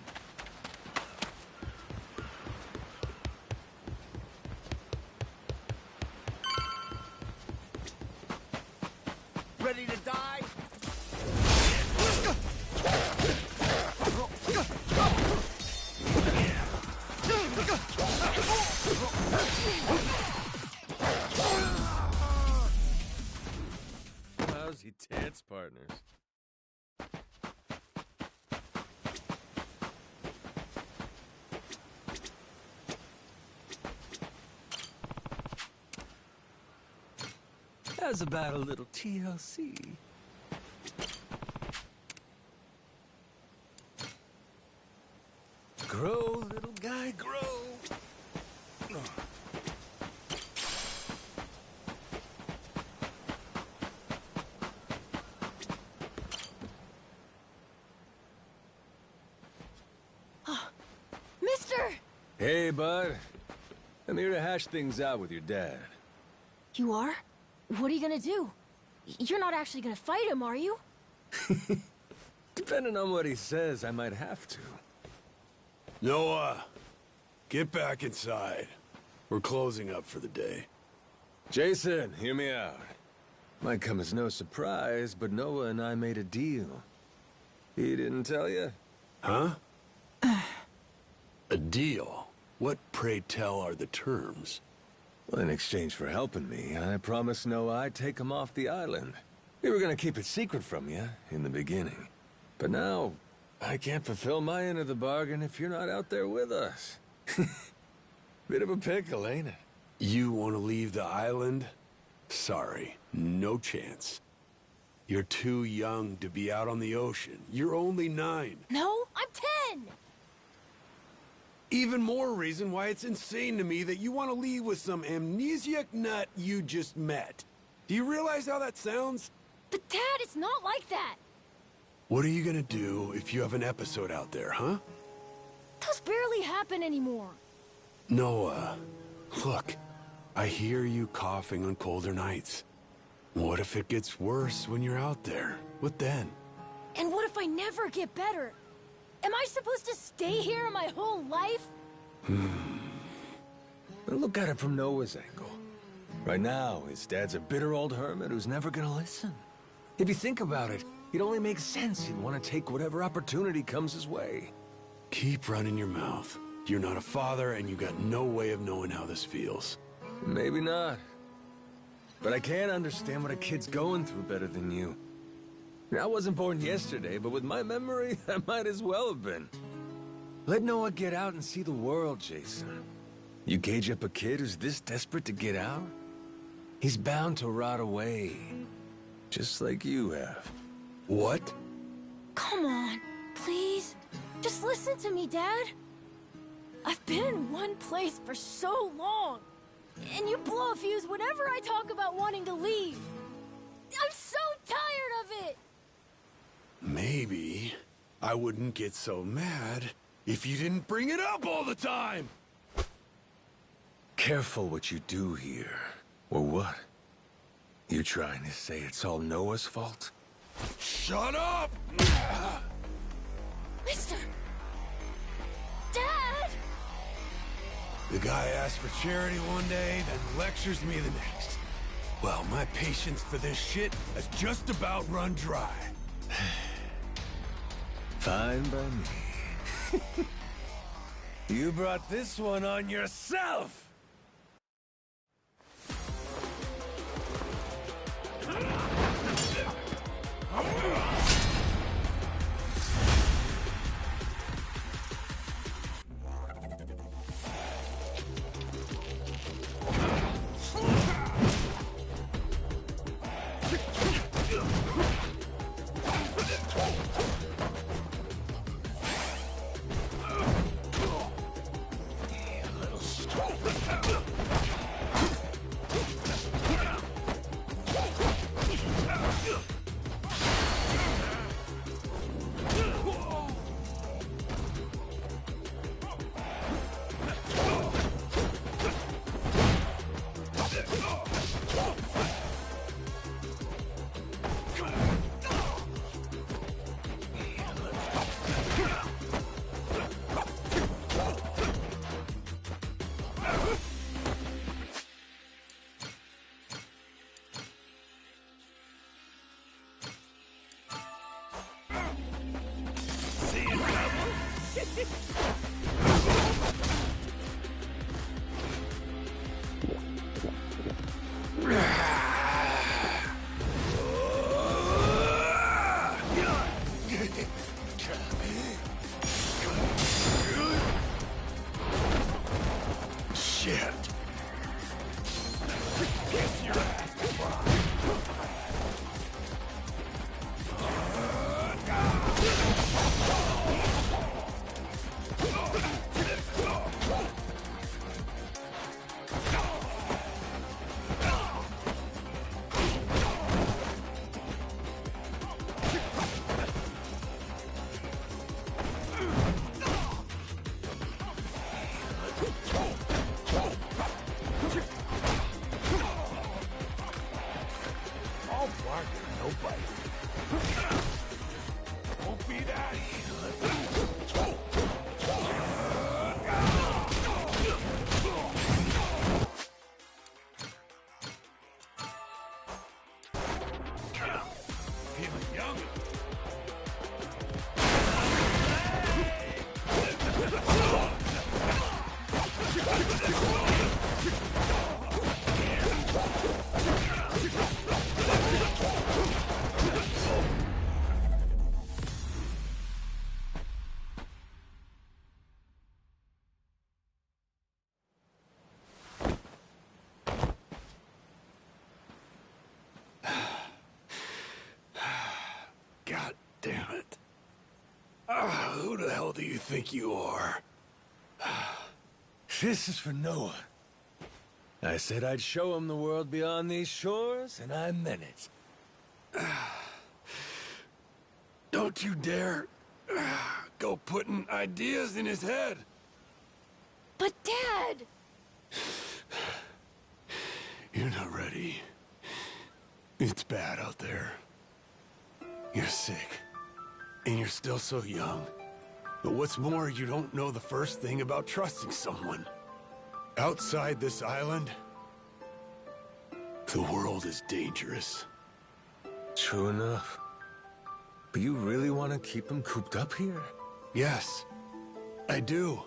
Ready to die? Lousy dance partners. How's about a little TLC? Grow, little guy, grow. Mister! Hey, bud. I'm here to hash things out with your dad. You are? What are you gonna do? You're not actually gonna fight him, are you? Depending on what he says, I might have to. Noah, get back inside. We're closing up for the day. Jason, hear me out. Might come as no surprise, but Noah and I made a deal. He didn't tell you? Huh? A deal? What, pray tell, are the terms? Well, in exchange for helping me, I promised Noah I'd take him off the island. We were gonna keep it secret from you in the beginning. But now, I can't fulfill my end of the bargain if you're not out there with us. Bit of a pickle, ain't it? You want to leave the island? Sorry, no chance. You're too young to be out on the ocean. You're only 9. No, I'm 10! Even more reason why it's insane to me that you want to leave with some amnesiac nut you just met. Do you realize how that sounds? But Dad, it's not like that. What are you gonna do if you have an episode out there, huh? Those barely happen anymore. Noah, look, I hear you coughing on colder nights. What if it gets worse when you're out there? What then? And what if I never get better? Am I supposed to stay here my whole life? But look at it from Noah's angle. Right now, his dad's a bitter old hermit who's never gonna listen. If you think about it, it only makes sense he'd want to take whatever opportunity comes his way. Keep running your mouth. You're not a father, and you got no way of knowing how this feels. Maybe not. But I can't understand what a kid's going through better than you. I wasn't born yesterday, but with my memory, I might as well have been. Let Noah get out and see the world, Jason. You gauge up a kid who's this desperate to get out? He's bound to rot away. Just like you have. What? Come on, please. Just listen to me, Dad. I've been in one place for so long. And you blow a fuse whenever I talk about wanting to leave. I'm so tired of it. Maybe I wouldn't get so mad if you didn't bring it up all the time. Careful what you do here. Or what? You trying to say it's all Noah's fault? Shut up! Mister! Dad! The guy asks for charity one day, then lectures me the next. Well, my patience for this shit has just about run dry. Fine by me. You brought this one on yourself! Shit. God damn it. Who the hell do you think you are? This is for Noah. I said I'd show him the world beyond these shores, and I meant it. Don't you dare go putting ideas in his head. But Dad! You're not ready. It's bad out there. You're sick. And you're still so young. But what's more, you don't know the first thing about trusting someone. Outside this island, the world is dangerous. True enough. But you really want to keep him cooped up here? Yes, I do.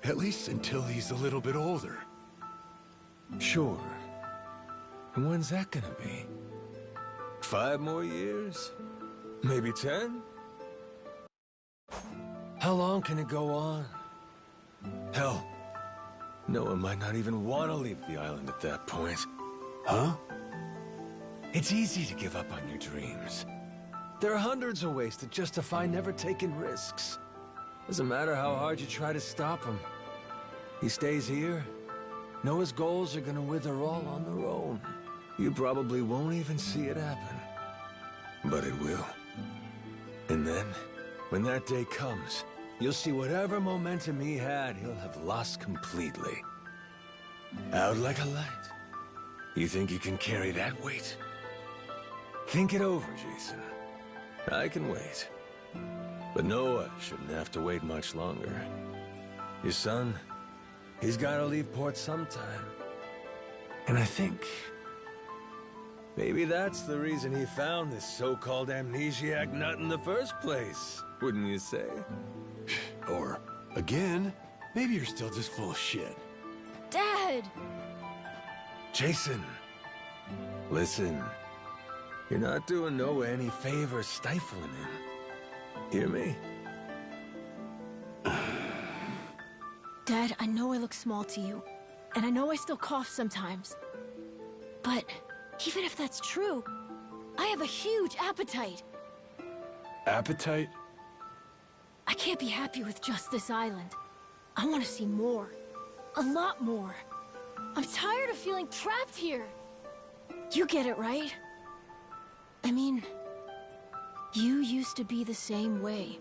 At least until he's a little bit older. Sure. And when's that gonna be? 5 more years? Maybe 10? How long can it go on? Hell, Noah might not even want to leave the island at that point. Huh? It's easy to give up on your dreams. There are hundreds of ways to justify never taking risks. Doesn't matter how hard you try to stop him. He stays here. Noah's goals are gonna wither all on their own. You probably won't even see it happen. But it will. And then, when that day comes, you'll see whatever momentum he had, he'll have lost completely. Out like a light. You think you can carry that weight? Think it over, Jason. I can wait. But Noah shouldn't have to wait much longer. Your son, he's gotta leave port sometime. And I think maybe that's the reason he found this so-called amnesiac nut in the first place, wouldn't you say? Or, again, maybe you're still just full of shit. Dad! Jason, listen. You're not doing Noah any favors stifling him. Hear me? Dad, I know I look small to you, and I know I still cough sometimes. But even if that's true, I have a huge appetite. Appetite? I can't be happy with just this island. I want to see more. A lot more. I'm tired of feeling trapped here. You get it, right? I mean, you used to be the same way.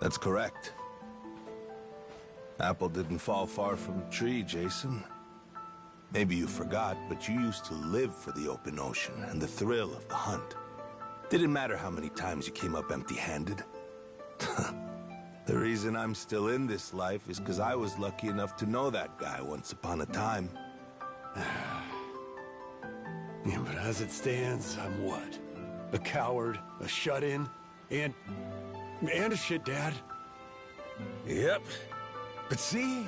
That's correct. Apple didn't fall far from the tree, Jason. Maybe you forgot, but you used to live for the open ocean and the thrill of the hunt. Didn't matter how many times you came up empty-handed. The reason I'm still in this life is because I was lucky enough to know that guy once upon a time. Yeah, but as it stands, I'm what? A coward, a shut-in, and a shit dad. Yep. But see?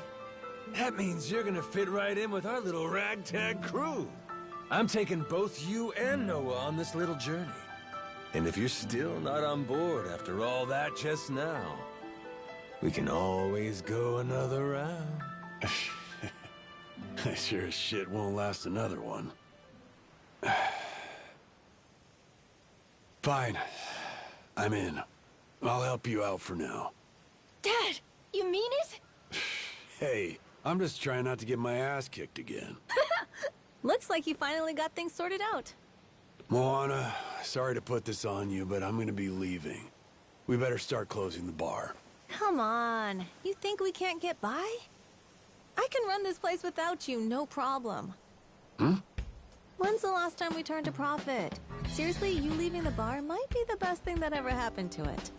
That means you're gonna fit right in with our little ragtag crew. I'm taking both you and Noah on this little journey. And if you're still not on board after all that just now, we can always go another round. I sure as shit won't last another one. Fine. I'm in. I'll help you out for now. Dad, you mean it? Hey, I'm just trying not to get my ass kicked again. Looks like you finally got things sorted out. Moana, sorry to put this on you, but I'm gonna be leaving. We better start closing the bar. Come on. You think we can't get by? I can run this place without you, no problem. Hmm? When's the last time we turned a profit? Seriously, you leaving the bar might be the best thing that ever happened to it.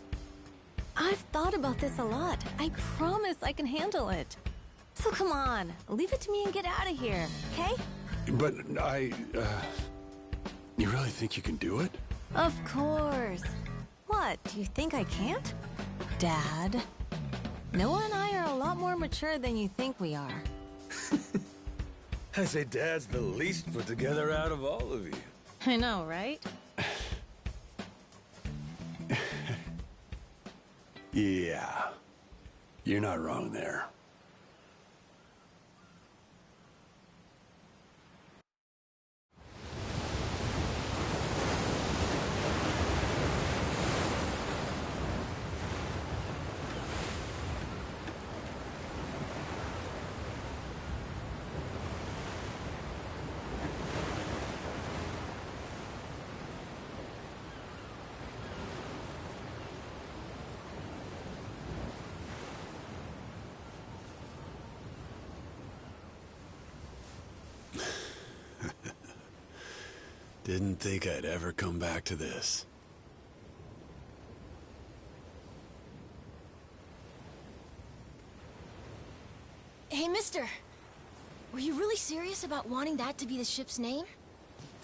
I've thought about this a lot. I promise I can handle it. So come on, leave it to me and get out of here, okay? But you really think you can do it? Of course. What, do you think I can't? Dad, Noah and I are a lot more mature than you think we are. I say Dad's the least put together out of all of you. I know, right? Yeah. You're not wrong there. Didn't think I'd ever come back to this. Hey, mister. Were you really serious about wanting that to be the ship's name?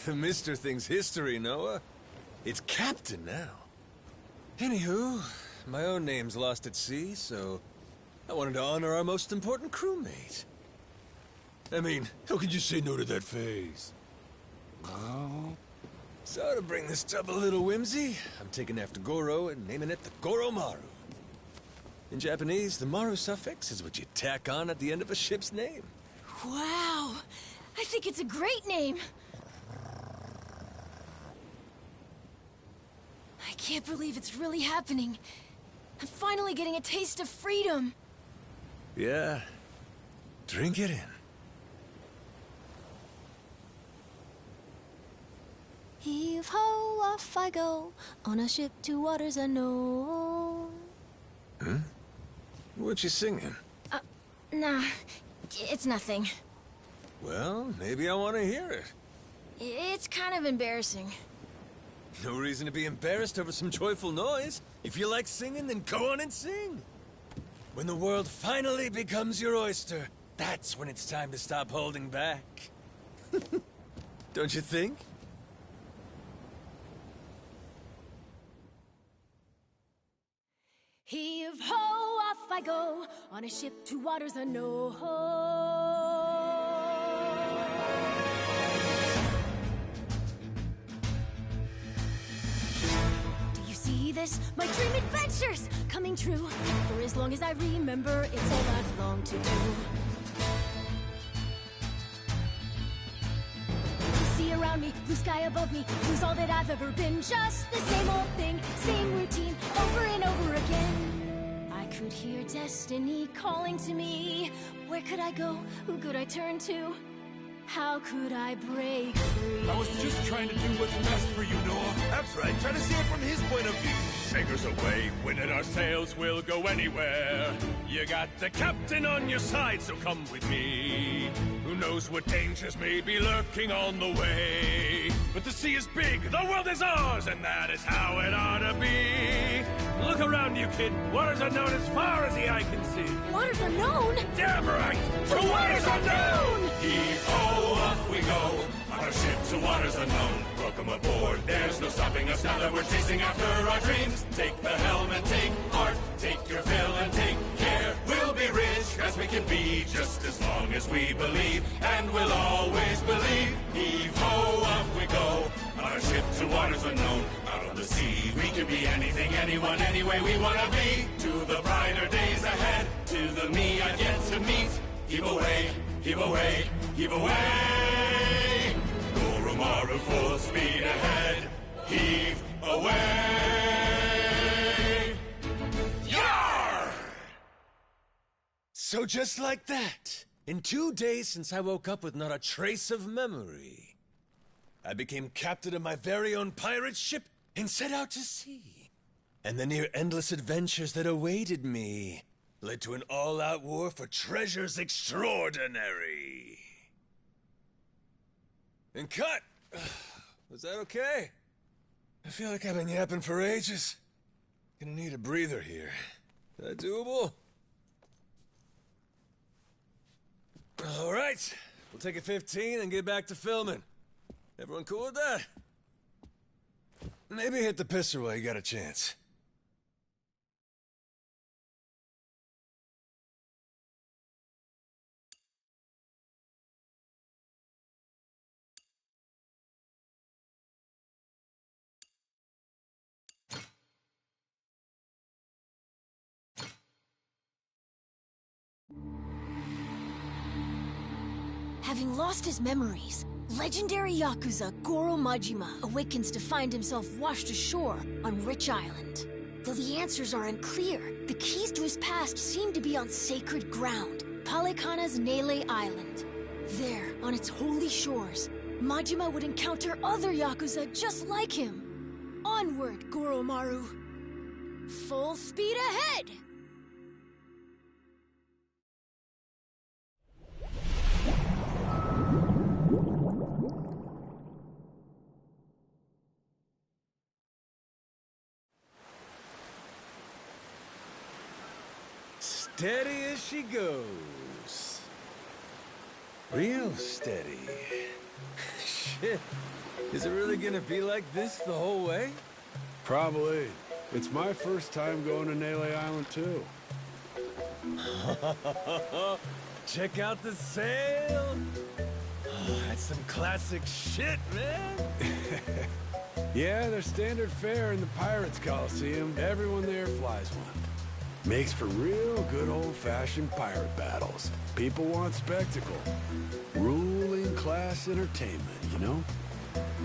The Mister thing's history, Noah. It's Captain now. Anywho, my own name's lost at sea, so I wanted to honor our most important crewmate. I mean, how could you say no to that face? Oh. So to bring this up a little whimsy, I'm taking after Goro and naming it the Goromaru. In Japanese, the Maru suffix is what you tack on at the end of a ship's name. Wow! I think it's a great name! I can't believe it's really happening. I'm finally getting a taste of freedom. Yeah. Drink it in. Heave ho, off I go, on a ship to waters unknown. Huh? What you singing? Nah, it's nothing. Well, maybe I want to hear it. It's kind of embarrassing. No reason to be embarrassed over some joyful noise. If you like singing, then go on and sing. When the world finally becomes your oyster, that's when it's time to stop holding back. Don't you think? Heave ho, off I go, on a ship to waters unknown. Do you see this? My dream adventures coming true. For as long as I remember, it's all I've longed to do. Sea around me, blue sky above me, who's all that I've ever been. Just the same old thing, same routine, over and over again. I could hear destiny calling to me. Where could I go? Who could I turn to? How could I break free? I was just trying to do what's best for you, Noah. That's right, try to see it from his point of view. Anchors away, winning our sails, we'll go anywhere. You got the captain on your side, so come with me. Who knows what dangers may be lurking on the way. But the sea is big, the world is ours, and that is how it ought to be. Look around you, kid. Waters unknown as far as the eye can see. Waters unknown? Damn right! To waters unknown! Heave-ho, off we go. On our ship to waters unknown. Welcome aboard, there's no stopping us now that we're chasing after our dreams. Take the helm and take heart, take your fill and take care. We'll be rich as we can be, just as long as we believe, and we'll always believe. Heave-ho, off we go. On our ship to waters unknown. Out on the sea, we can be anything, anyone, any way we wanna be. To the brighter days ahead, to the me I've yet to meet. Heave away, heave away, heave away. Goromaru full speed ahead. Heave away. Yar! So just like that, in 2 days since I woke up with not a trace of memory, I became captain of my very own pirate ship and set out to sea. And the near-endless adventures that awaited me led to an all-out war for treasures extraordinary. And cut! Was that okay? I feel like I've been yapping for ages. Gonna need a breather here. Is that doable? All right, we'll take a 15 and get back to filming. Everyone cool with that? Maybe hit the pisser while you got a chance. Having lost his memories, legendary Yakuza Goro Majima awakens to find himself washed ashore on Rich Island. Though the answers are unclear, the keys to his past seem to be on sacred ground, Palikana's Nele Island. There, on its holy shores, Majima would encounter other Yakuza just like him. Onward, Goromaru. Full speed ahead! Steady as she goes. Real steady. Shit. Is it really gonna be like this the whole way? Probably. It's my first time going to Nele Island, too. Check out the sail! Oh, that's some classic shit, man! Yeah, their standard fare in the Pirates Coliseum. Everyone there flies one. Makes for real good old-fashioned pirate battles. People want spectacle. Ruling class entertainment, you know?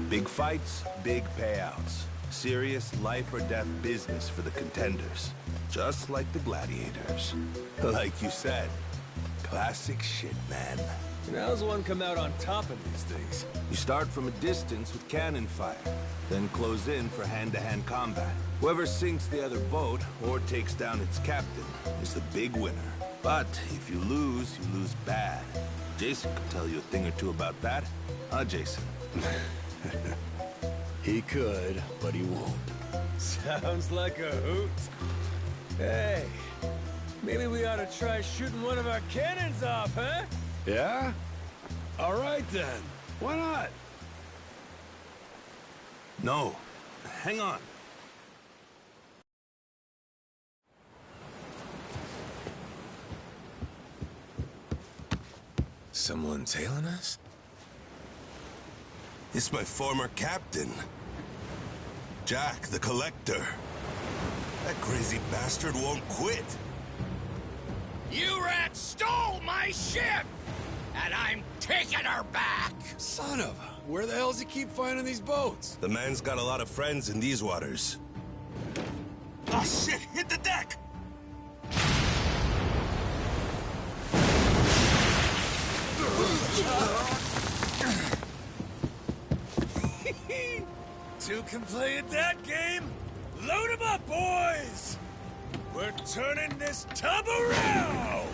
Big fights, big payouts. Serious life-or-death business for the contenders. Just like the gladiators. Like you said, classic shit, man. And how's one come out on top of these things? You start from a distance with cannon fire, then close in for hand-to-hand combat. Whoever sinks the other boat, or takes down its captain, is the big winner. But if you lose bad. Jason could tell you a thing or two about that. Huh, Jason? He could, but he won't. Sounds like a hoot. Hey, maybe we ought to try shooting one of our cannons off, huh? Yeah? All right, then. Why not? No. Hang on. Someone tailing us? It's my former captain. Jack, the Collector. That crazy bastard won't quit. You rats stole my ship! And I'm taking her back! Son of a... Where the hell does he keep finding these boats? The man's got a lot of friends in these waters. Ah, shit! Hit the deck! Two can play at that game? Load 'em up, boys! We're turning this tub around!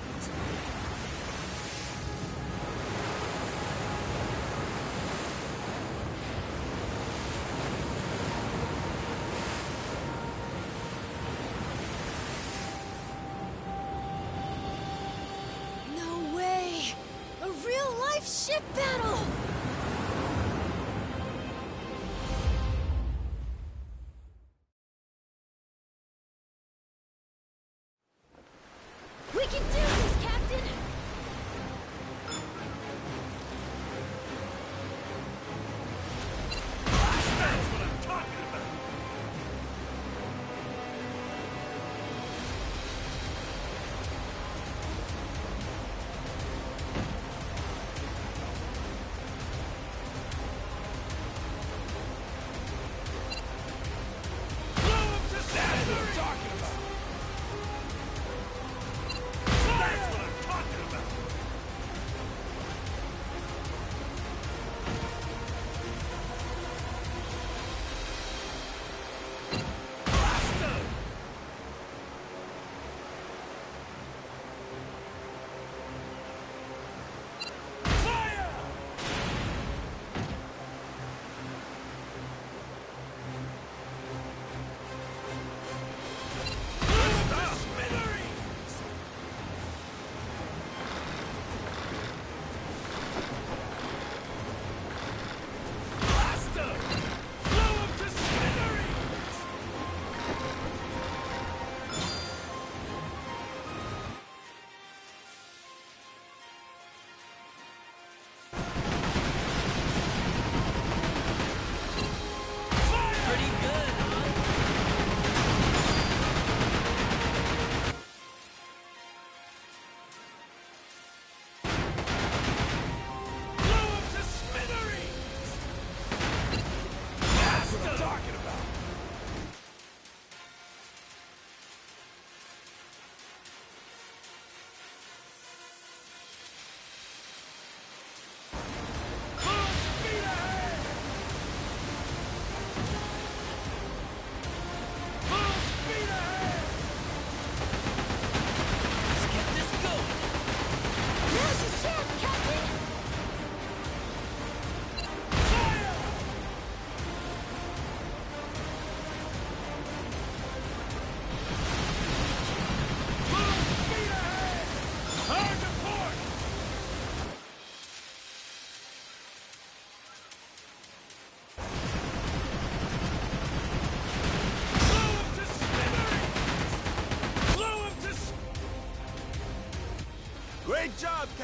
No way! A real-life ship battle! We can do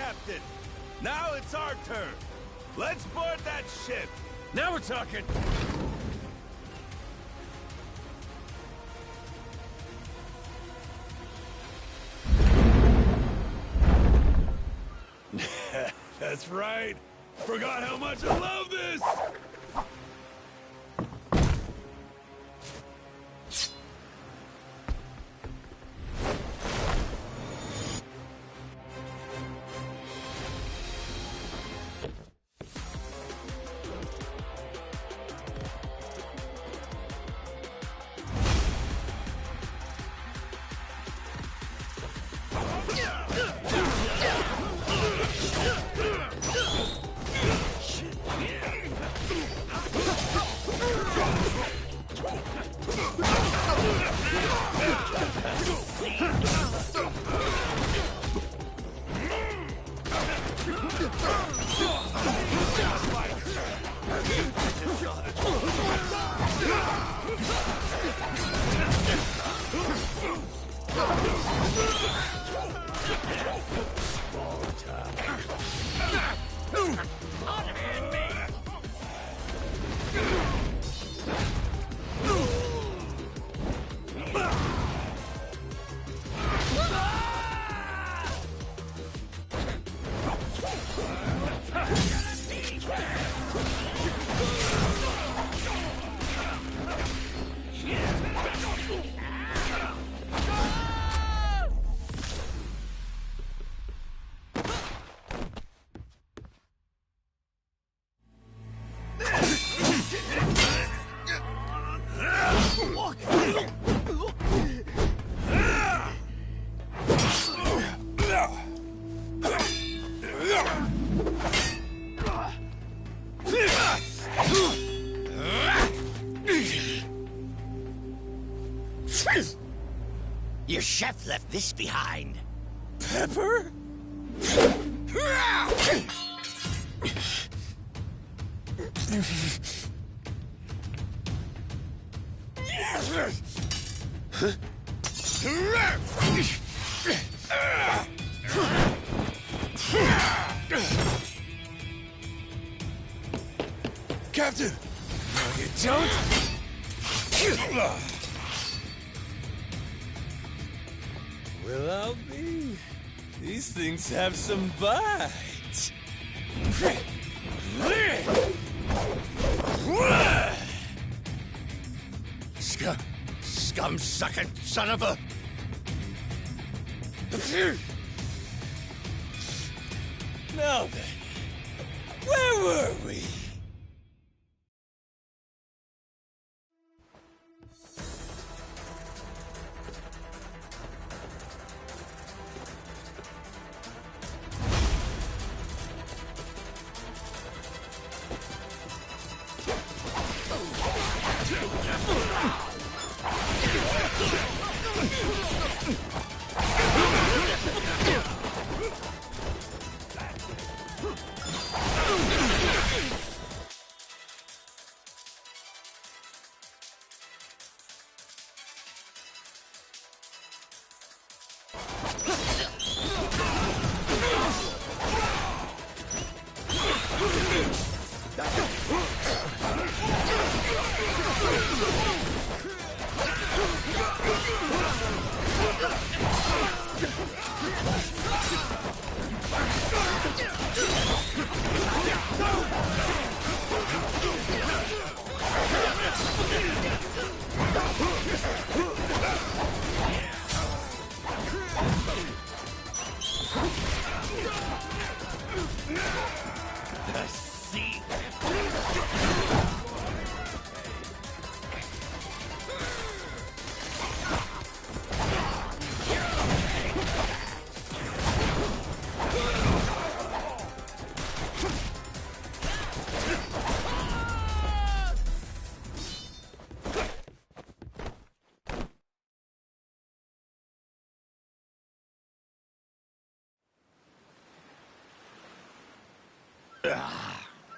Captain. Now it's our turn. Let's board that ship. Now we're talking! That's right. Forgot how much I love this! Your chef left this behind. Pepper? Captain! No, you don't? Well, I'll be. These things have some bite. Scum-sucking son of a... Now then, where were we?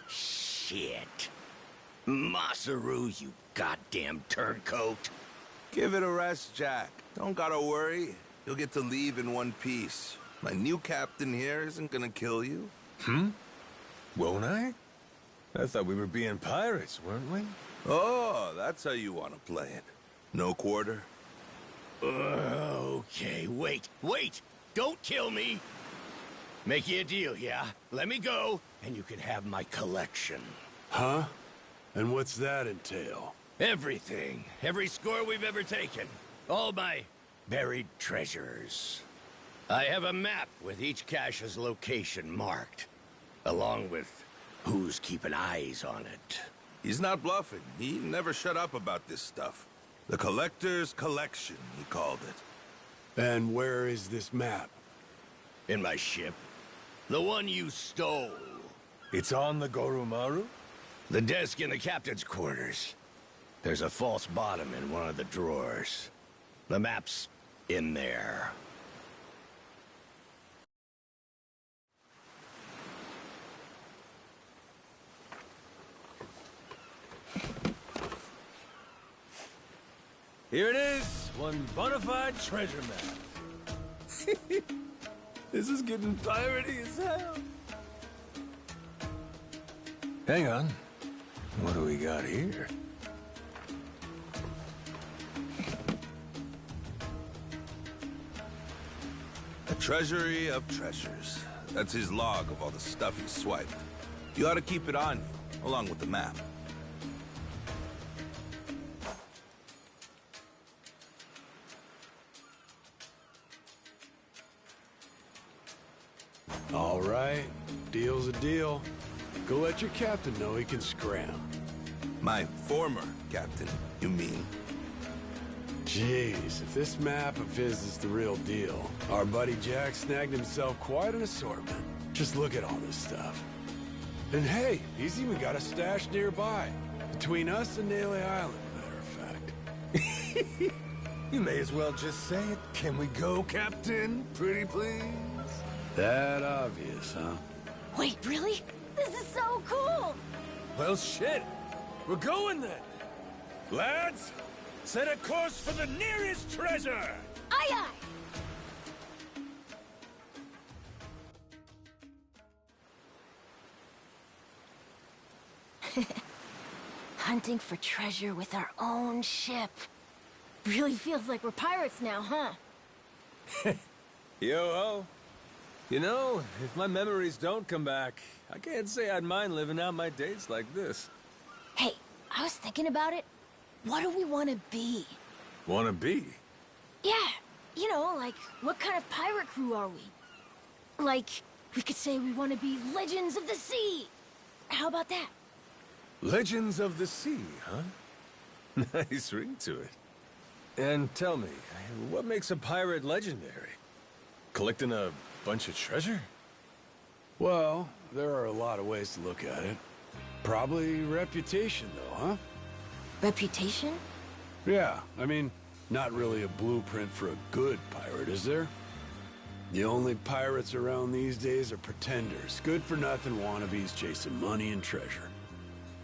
Shit. Masaru, you goddamn turncoat. Give it a rest, Jack. Don't gotta worry. You'll get to leave in one piece. My new captain here isn't gonna kill you. Won't I? I thought we were being pirates, weren't we? Oh, that's how you want to play it. No quarter? Okay, wait. Don't kill me. Make you a deal, yeah? Let me go, and you can have my collection. Huh? And what's that entail? Everything. Every score we've ever taken. All my buried treasures. I have a map with each cache's location marked, along with who's keeping eyes on it. He's not bluffing. He never shut up about this stuff. The Collector's Collection, he called it. And where is this map? In my ship. The one you stole. It's on the Goromaru? The desk in the captain's quarters. There's a false bottom in one of the drawers. The map's in there. Here it is, one bona fide treasure map. This is getting piratey as hell. Hang on. What do we got here? A treasury of treasures. That's his log of all the stuff he swiped. You ought to keep it on you, along with the map. All right, deal's a deal. Go let your captain know he can scram. My former captain, you mean? Jeez, if this map of his is the real deal, our buddy Jack snagged himself quite an assortment. Just look at all this stuff. And hey, he's even got a stash nearby. Between us and Naily Island, matter of fact. You may as well just say it. Can we go, Captain? Pretty please? That obvious, huh? Wait, really? This is so cool! Well, shit. We're going then. Lads, set a course for the nearest treasure! Aye, aye! Hunting for treasure with our own ship. Really feels like we're pirates now, huh? Yo-ho. You know, if my memories don't come back, I can't say I'd mind living out my days like this. Hey, I was thinking about it. What do we want to be? Wanna be? Yeah, you know, like, what kind of pirate crew are we? Like, we could say we want to be Legends of the Sea. How about that? Legends of the Sea, huh? Nice ring to it. And tell me, what makes a pirate legendary? Collecting a bunch of treasure? Well, there are a lot of ways to look at it. Probably reputation, though, huh? Reputation? Yeah, I mean, not really a blueprint for a good pirate, is there? The only pirates around these days are pretenders, good-for-nothing wannabes chasing money and treasure.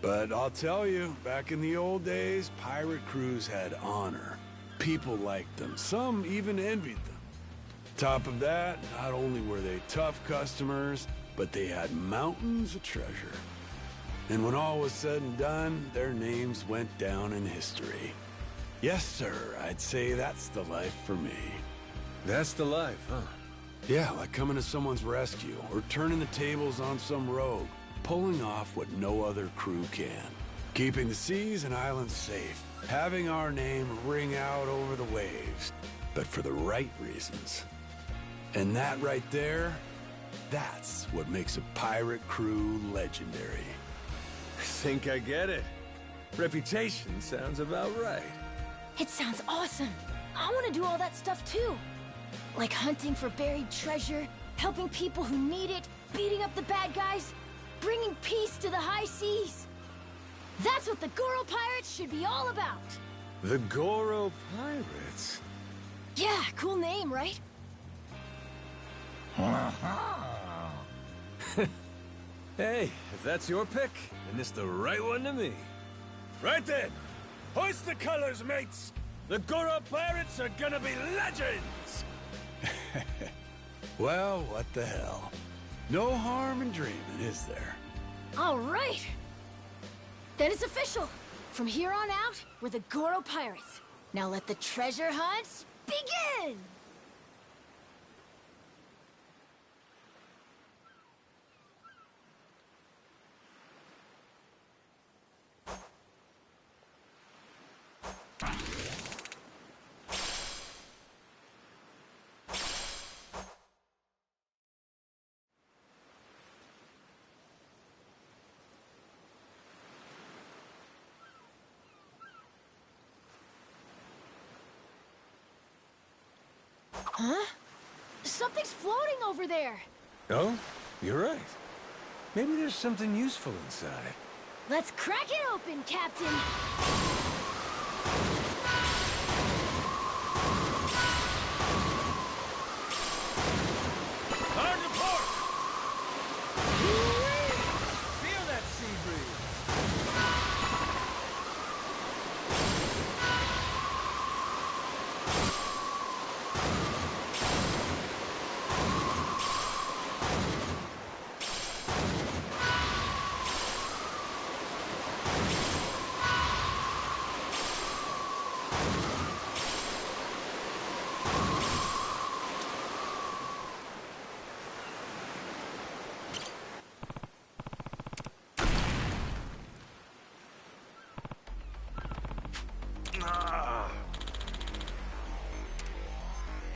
But I'll tell you, back in the old days, pirate crews had honor. People liked them, some even envied them. Top of that, not only were they tough customers, but they had mountains of treasure. And when all was said and done, their names went down in history. Yes, sir, I'd say that's the life for me. That's the life, huh? Yeah, like coming to someone's rescue, or turning the tables on some rogue, pulling off what no other crew can. Keeping the seas and islands safe, having our name ring out over the waves, but for the right reasons. And that right there, that's what makes a pirate crew legendary. I think I get it. Reputation sounds about right. It sounds awesome. I want to do all that stuff too. Like hunting for buried treasure, helping people who need it, beating up the bad guys, bringing peace to the high seas. That's what the Goro Pirates should be all about. The Goro Pirates? Yeah, cool name, right? Hey, if that's your pick, then it's the right one to me. Right then, hoist the colors, mates! The Goro Pirates are gonna be legends! Well, what the hell? No harm in dreaming, is there? All right! Then it's official. From here on out, we're the Goro Pirates. Now let the treasure hunt begin! Huh? Something's floating over there! Oh, you're right. Maybe there's something useful inside. Let's crack it open, Captain! Hard to port! Woo-wee! Feel that sea breeze!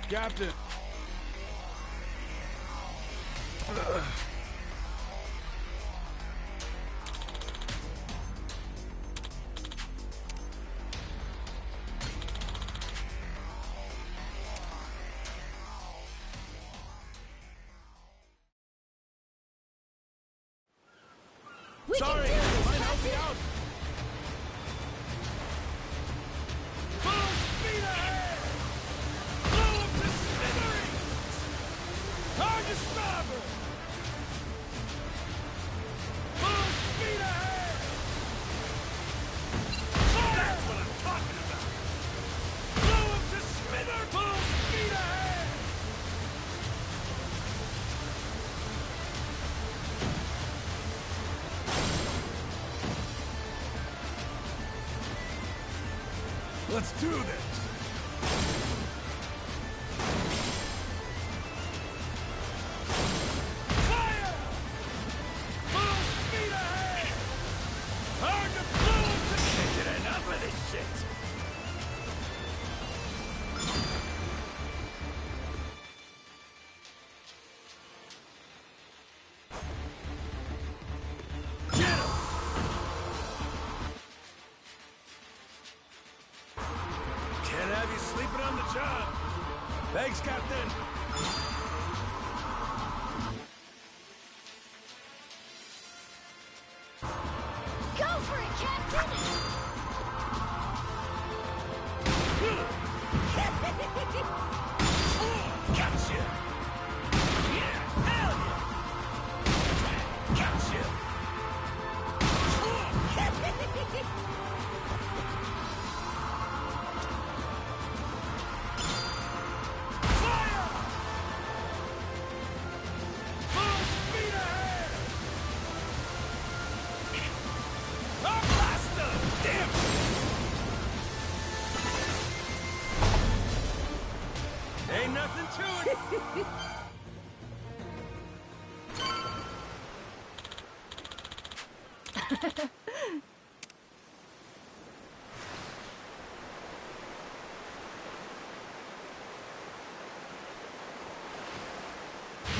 Captain! We Sorry, can do this, might help me Captain! out. Full speed ahead! Blow up to smithereens! Target starboard! Full speed ahead! Fire! That's what I'm talking about! Blow up to smithereens! Full speed ahead! Let's do this! Fire! Full speed ahead! Hard to blow to... Can't get enough of this shit! Get him! Can't have you sleeping on the job. Thanks, Captain. Go for it, Captain! Gotcha! Yeah, hell yeah! Gotcha! Fire! Full speed ahead! A blaster! Damn! Ain't nothing to it!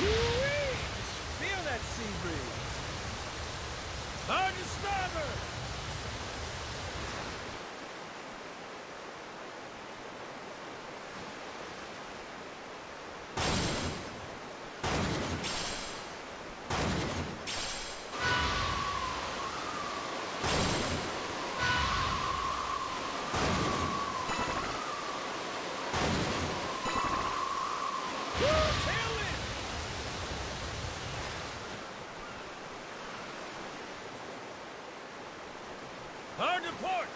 Woo-wee! Feel that sea breeze! Hard to starboard! Tailwind! Hard to port!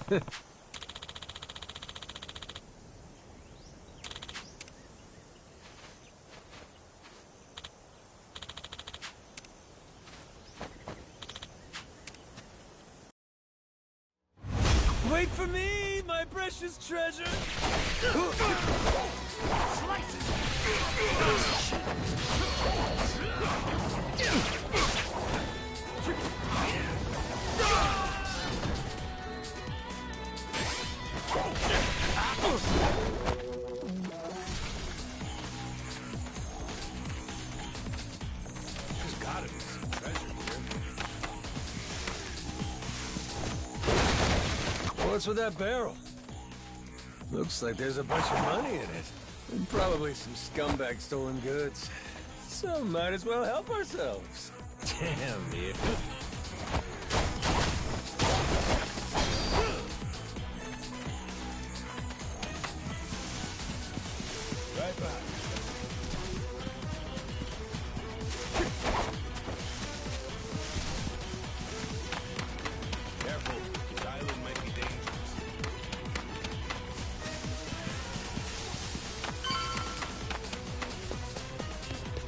Wait for me, my precious treasure! There's gotta be some treasure here. What's with that barrel? Looks like there's a bunch of money in it. And probably some scumbag stolen goods. So might as well help ourselves. Damn you. Right back. Careful, this island might be dangerous.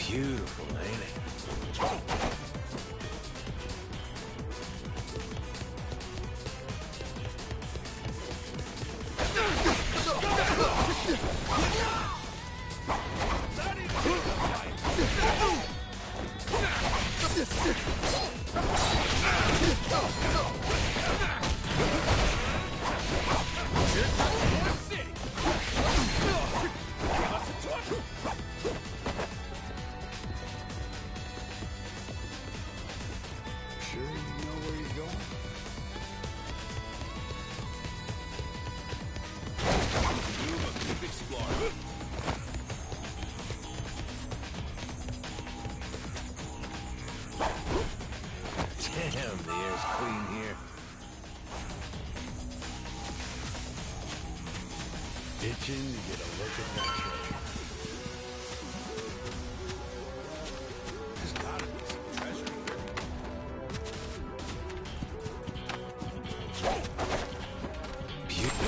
Beautiful, ain't it? Sure you know where you're going? You a big explorer. Damn, the air's clean here. Itching to get a look at that treasure. There's gotta be some treasure here.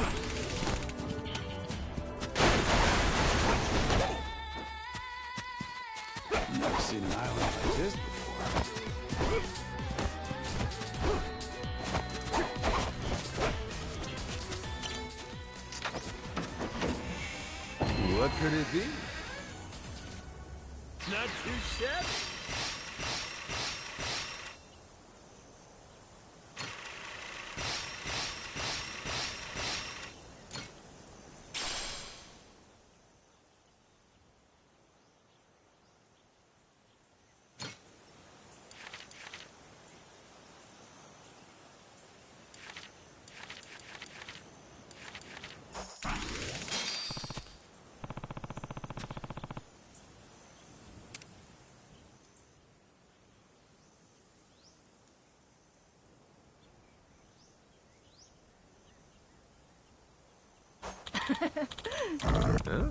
Never seen an island like this before. What could it be? Not too shabby. Huh?